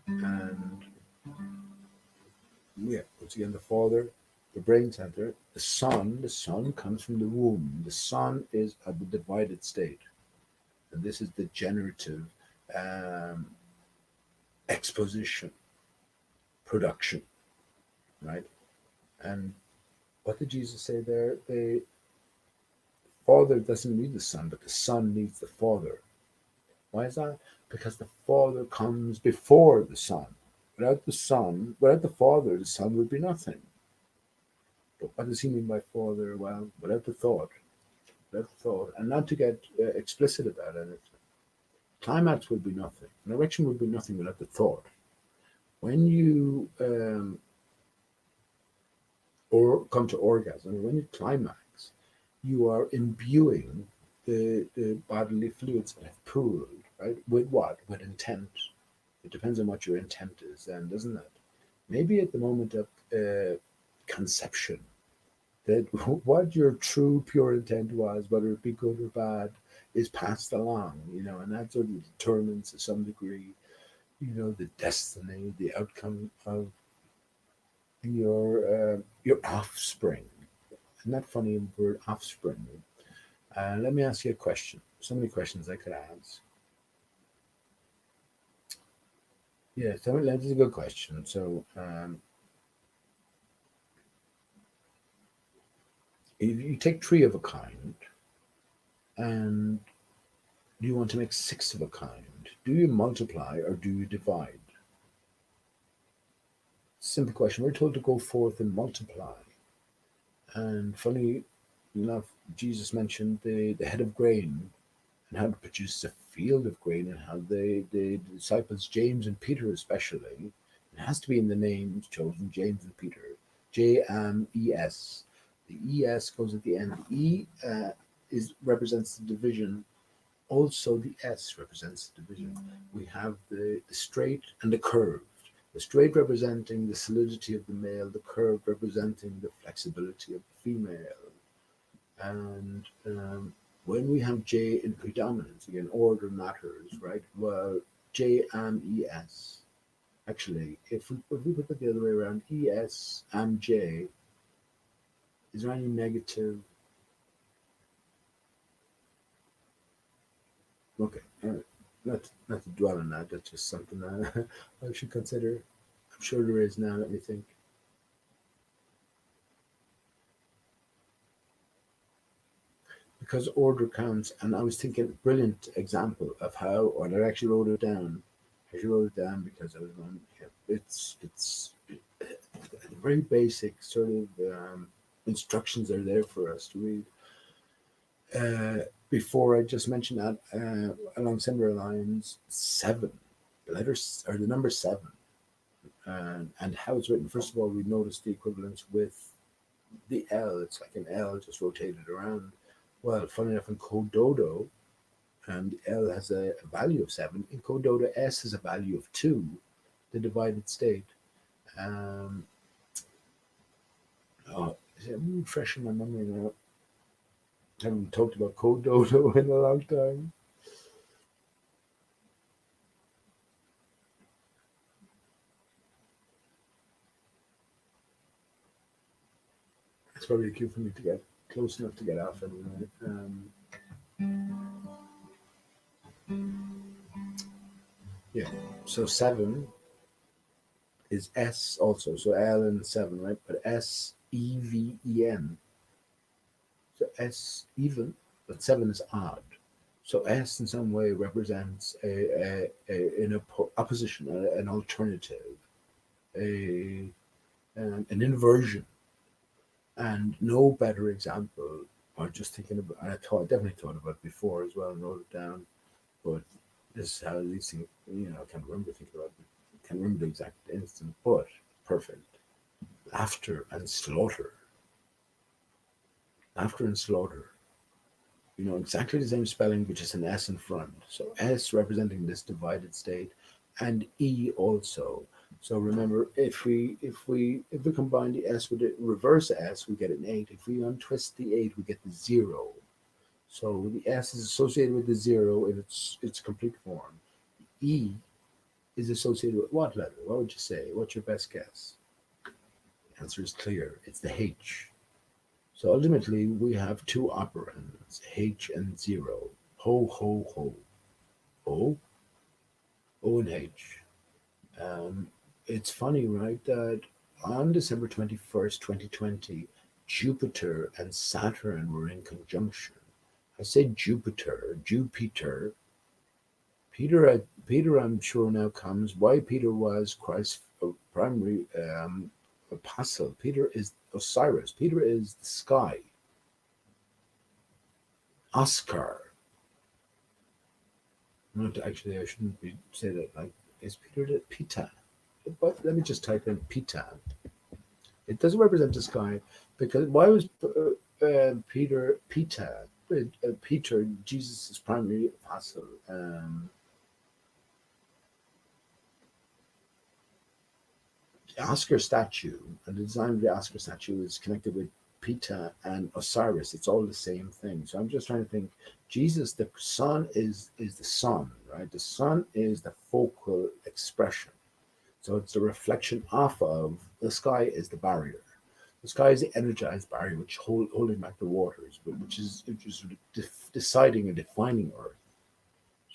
And yeah, once again, the father, the brain center, the sun comes from the womb. The sun is at the divided state. And this is the generative exposition, production, right? And what did Jesus say there? The father doesn't need the son, but the son needs the father. Why is that? Because the father comes before the son. Without the father, the son would be nothing. But what does he mean by father? Well, without the thought, and not to get explicit about anything. Climax would be nothing. An erection would be nothing without the thought. When you or come to orgasm, when you climax, you are imbuing the bodily fluids that have pooled, right? With what? With intent. It depends on what your intent is, then, doesn't it? Maybe at the moment of conception, that what your true pure intent was, whether it be good or bad, is passed along, and that sort of determines to some degree, the destiny, the outcome of your offspring. Isn't that funny word, offspring? Let me ask you a question. So many questions I could ask. Yeah, so that is a good question. So, if you take three of a kind, and you want to make six of a kind, do you multiply or do you divide? Simple question. We're told to go forth and multiply. And funny enough, Jesus mentioned the head of grain and how to produce a field of grain, and how the disciples, James and Peter especially, it has to be in the names chosen, James and Peter, James. The es goes at the end. The represents the division. Also, the S represents the division. We have the straight and the curved. The straight representing the solidity of the male, the curved representing the flexibility of the female. And when we have J in predominance, again, order matters, right? Well, J and ES. Actually, if we put that the other way around, ES and J, is there any negative? Okay, all right. Not to dwell on that. That's just something that I should consider. I'm sure there is now. Let me think. Because order counts, and I was thinking, brilliant example of how, and I actually wrote it down. I actually wrote it down because I was going. Yeah, it's very basic sort of instructions are there for us to read. Before I just mentioned that, along similar lines, seven, the letters or the number seven, and how it's written. First of all, we notice the equivalence with the L. It's like an L just rotated around. Well, funny enough, in Cododo, L has a value of seven. In Cododo, S has a value of two, the divided state. Um, I'm refreshing my memory now. I haven't talked about Cododo in a long time. It's probably a cue for me to get close enough to get off anyway. Yeah, so seven is S also. So L and seven, right? But Seven. So S even, but seven is odd. So S in some way represents an opposition, an alternative, a an inversion, and no better example. I'm just thinking about. Definitely thought about it before as well, and wrote it down. But this is how these things. I can't remember thinking about it. I can't remember the exact instant, but perfect. Laughter and slaughter. Laughter and slaughter. Exactly the same spelling, but just an S in front. So S representing this divided state, and E also. So remember, if we combine the S with the reverse S, we get an eight. If we untwist the eight, we get the zero. So the S is associated with the zero in its complete form. E is associated with what letter? What would you say? What's your best guess? The answer is clear. It's the H. So ultimately, we have two operands, H and zero. Ho, ho, ho. O, O and H. Um, it's funny, right, that on December 21st, 2020, Jupiter and Saturn were in conjunction. I say Jupiter, Jupiter. Peter, I'm sure now comes. Why Peter was Christ's primary apostle. Peter is Osiris. Peter is the sky. Oscar. Not actually, I shouldn't be say that. Like, is Peter the Pita? But let me just type in Pita. It doesn't represent the sky because why was Peter, Jesus' primary apostle. The Oscar statue, and the design of the Oscar statue is connected with Peter and Osiris. It's all the same thing. So I'm just trying to think. Jesus, the sun is the sun, right? The sun is the focal expression. So it's the reflection off of the sky is the barrier. The sky is the energized barrier which holding back the waters, but which is deciding and defining Earth.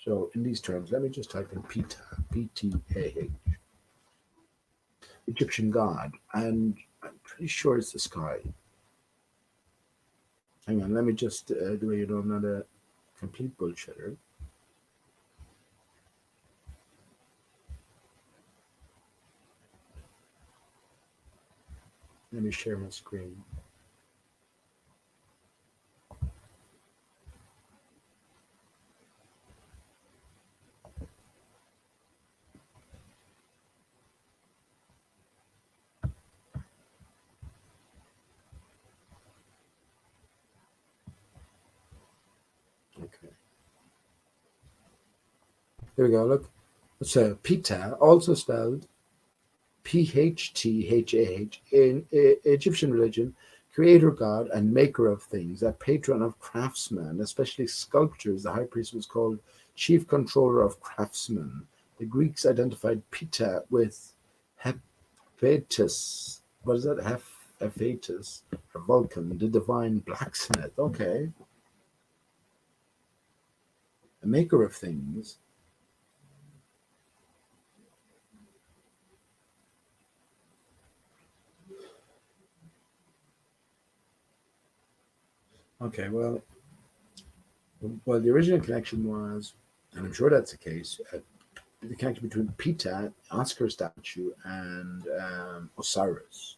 So in these terms, let me just type in Ptah, Ptah, Egyptian god, and I'm pretty sure it's the sky. Hang on, let me just do it. I'm not a complete bullshitter. Let me share my screen. Okay. There we go. Look. So Ptah, also spelled Phtah, in Egyptian religion, creator god and maker of things, a patron of craftsmen, especially sculptors. The high priest was called chief controller of craftsmen. The Greeks identified Ptah with Hephaestus. What is that? Hephaestus, or Vulcan, the divine blacksmith. Okay. A maker of things. Okay, well, the original connection was, and I'm sure that's the case, the connection between Ptah, Oscar statue, and Osiris.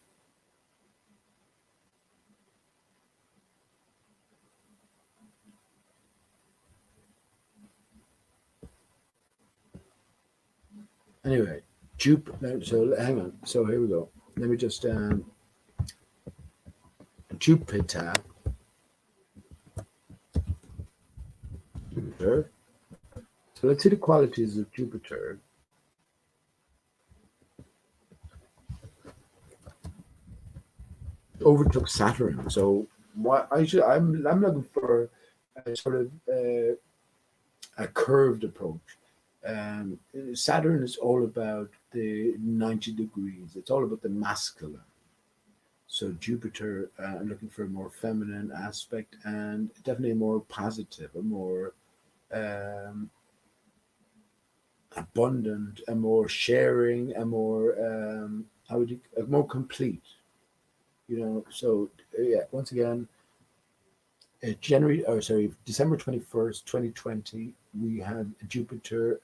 Anyway, Jupiter. So hang on. So here we go. Let me just Jupiter. Jupiter. So let's see the qualities of Jupiter. Overtook Saturn. So what I'm looking for a sort of a curved approach. Saturn is all about the 90 degrees. It's all about the masculine. So Jupiter, I'm looking for a more feminine aspect and definitely a more positive, a more abundant, a more sharing, a more a more complete. So yeah. Once again, December 21st, 2020, we had Jupiter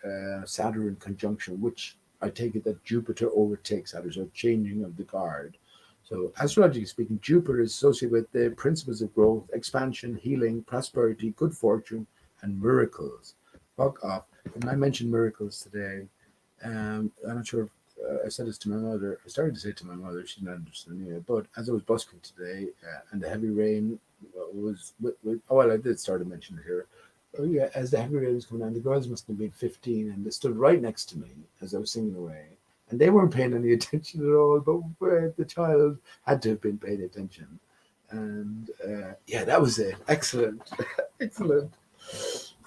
Saturn conjunction, which I take it that Jupiter overtakes Saturn, so changing of the guard. So, astrologically speaking, Jupiter is associated with the principles of growth, expansion, healing, prosperity, good fortune, and miracles. Fuck off. When I mentioned miracles today, I'm not sure if I said this to my mother. I started to say it to my mother. She's not understanding it. But as I was busking today, and the heavy rain was, well, I did start to mention it here. Oh yeah, as the heavy rain was coming down, the girls must have been 15, and they stood right next to me as I was singing away, and they weren't paying any attention at all. But the child had to have been paying attention, and yeah, that was it. Excellent, excellent.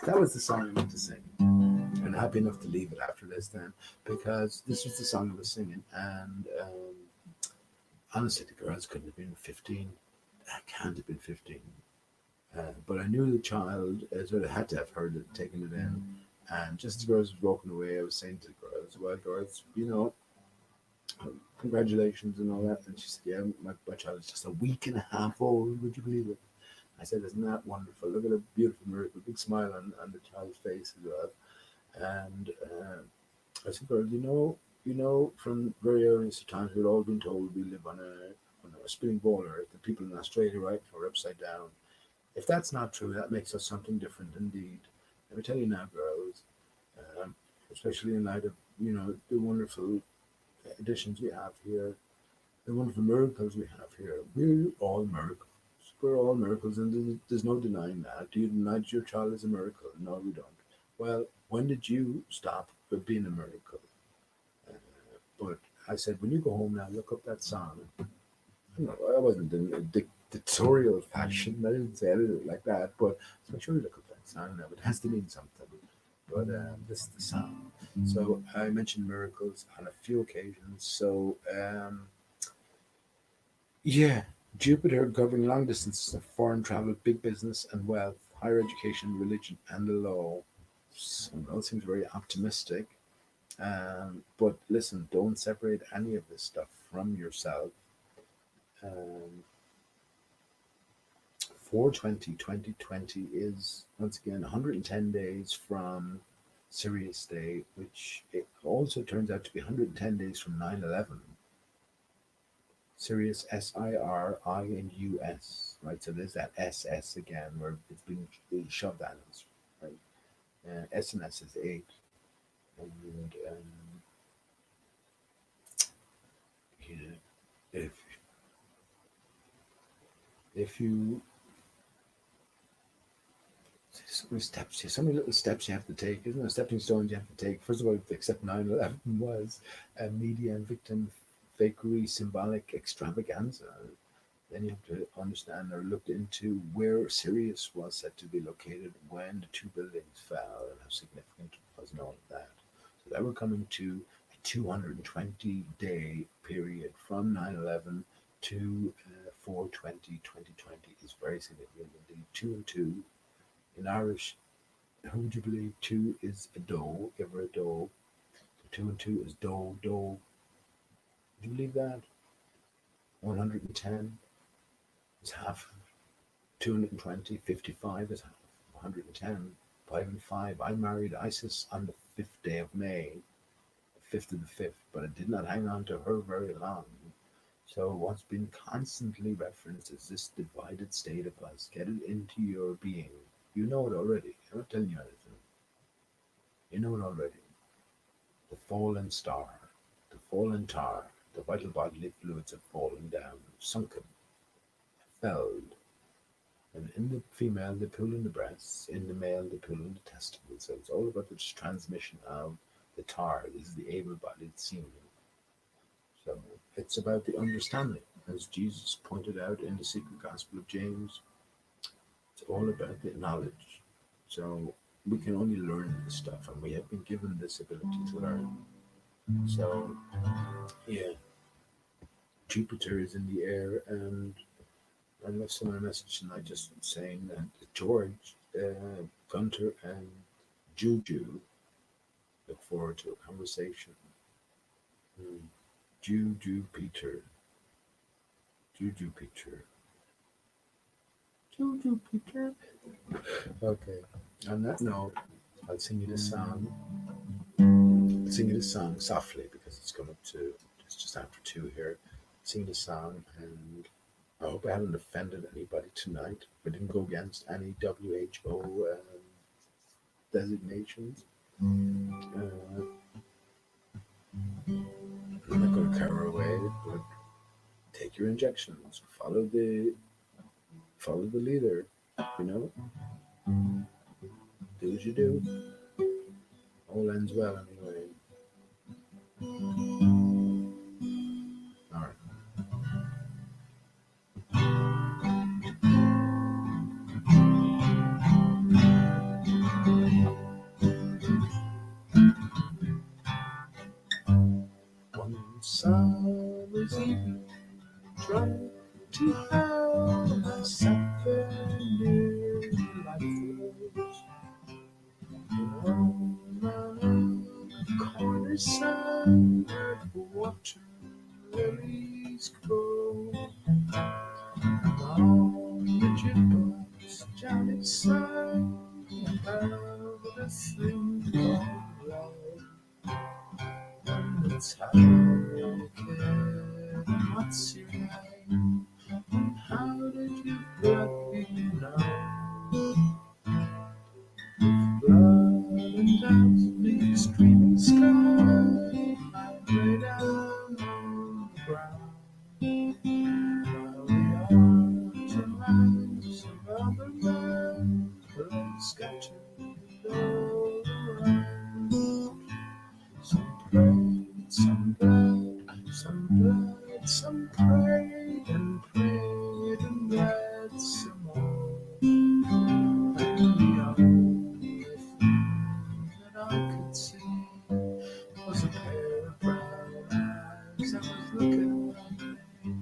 That was the song I meant to sing, and happy enough to leave it after this then, because this was the song I was singing, and honestly, the girls couldn't have been 15. I can't have been 15. But I knew the child sort of had to have heard it, taken it in. And just as the girls were walking away, I was saying to the girls, well, girls, congratulations and all that. And she said, yeah, my child is just a week and a half old. Would you believe it? I said, isn't that wonderful? Look at a beautiful miracle, big smile on the child's face as well. And I said, girls, from very earliest times, we've all been told we live on a spinning ball Earth. The people in Australia, right, are upside down. If that's not true, that makes us something different indeed. Let me tell you now, girls, especially in light of the wonderful additions we have here, the wonderful miracles we have here. We're all miracles. we're all miracles, and there's no denying that. Do you deny that your child is a miracle? No, we don't. Well, when did you stop being a miracle? Uh, but I said, when you go home now, look up that song. I wasn't in a dictatorial fashion. I didn't say it like that, but make sure you look up that song now. It has to mean something. But this is the song. So I mentioned miracles on a few occasions. So yeah, Jupiter governing long distances of foreign travel, big business and wealth, higher education, religion, and the law. Some of those seems very optimistic. But listen, don't separate any of this stuff from yourself. Um, 4/20/2020 is once again 110 days from Sirius Day, which it also turns out to be 110 days from 9/11. Sirius, Sirius, right? So there's that SS again where it's being shoved at us, right? S and S is 8. And yeah, if if you so many little steps you have to take, isn't there? Stepping stones you have to take. First of all, except 9/11 was a media and victim fakery, symbolic extravaganza. Then you have to understand or look into where Sirius was said to be located when the two buildings fell and how significant was and all of that. So that we're coming to a 220-day period from 9/11 to 4/20/2020 is very significant indeed. 2 and 2 in Irish, who would you believe? 2 is a doe, ever a doe. So 2 and 2 is doe, doe. Would you believe that? 110 is half. 220, 55 is half. 110, 5 and 5. I married Isis on the 5th day of May, the 5th of the 5th, but I did not hang on to her very long. So what's been constantly referenced is this divided state of us. Get it into your being. You know it already. I'm not telling you anything. You know it already. The fallen star, the fallen tar, the vital bodily fluids have fallen down, sunken, felled. And in the female, they pull in the breasts. In the male, they pull in the testicles. So it's all about the transmission of the tar. This is the able-bodied semen. So it's about the understanding, as Jesus pointed out in the secret gospel of James. It's all about the knowledge. So we can only learn this stuff, and we have been given this ability to learn. So, yeah, Jupiter is in the air, and I left someone a message tonight just saying that George, Gunter, and Juju look forward to a conversation. Juju Peter. Juju Peter. Juju Peter. Okay. On that note, I'll sing you this song. I'll sing you this song softly because it's coming up to just after 2 here. Sing the song, and I hope I haven't offended anybody tonight. I didn't go against any WHO designations. I'm not going to cower away, but take your injections. Follow the leader. You know, do as you do. All ends well anyway. All right. One summer's evening, trying to have myself near lifeless. On a corner sun, water lilies grow. On the jukebox, Johnny sang about a thing called love. And it's how you care, what's your name, and how did you let me know? Blood and dust, the streaming sky, I lay down on the ground. While the autumn light scattered all around. Some prayed, some bled, some bled, some prayed and prayed and bled some more. And the only thing that I could see was a pair of brown eyes that was looking at me.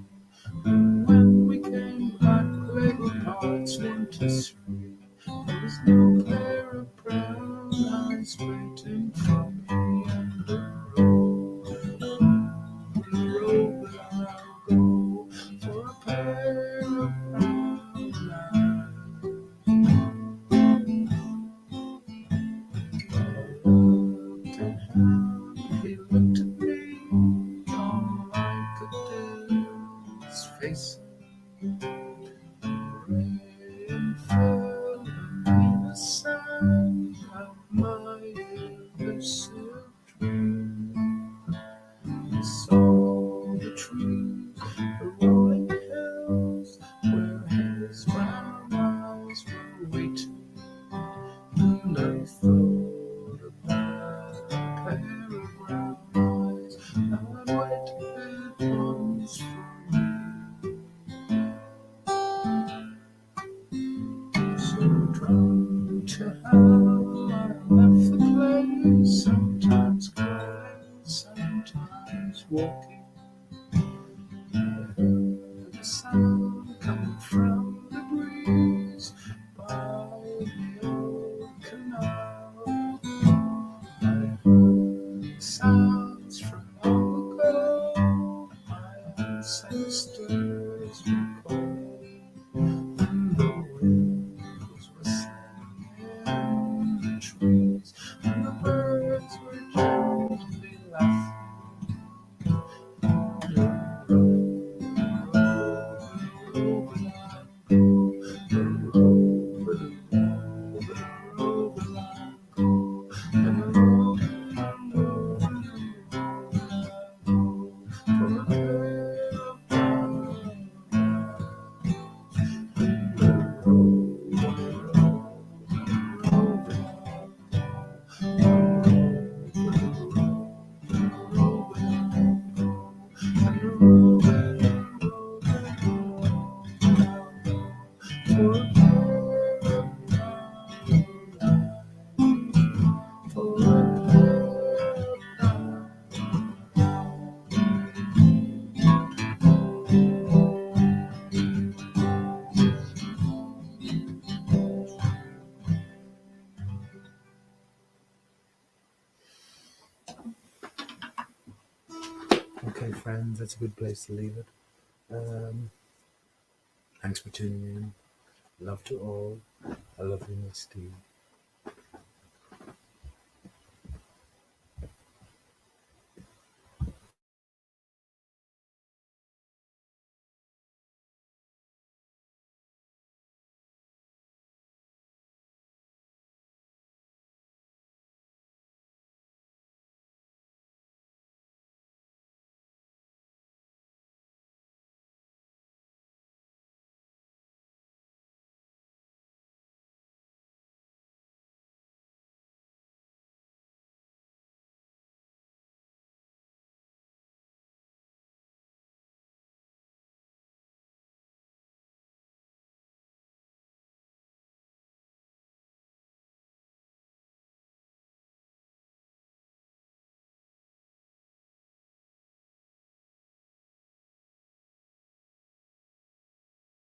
And when we came back, label parts 1 to 3, there was no pair of brown eyes waiting for me. And the road will I'll go for a pair of brown eyes. I looked at him, he looked at me, all I could do was face him. Rain fell beneath the sand of my elusive dream. I saw the trees, the rolling hills, where his brown eyes were waiting. And I thought about a pair of brown eyes that waited once for me. So drunk to how I left the place, sometimes crying, sometimes walking. I heard a sound coming from the breeze by the old canal. I heard sounds from long ago, my ancestors recalled, and the wind was whistling in the trees, and the birds were gently laughing. Okay, friends, that's a good place to leave it. Thanks for tuning in. Love to all. I love you, Miss Steve.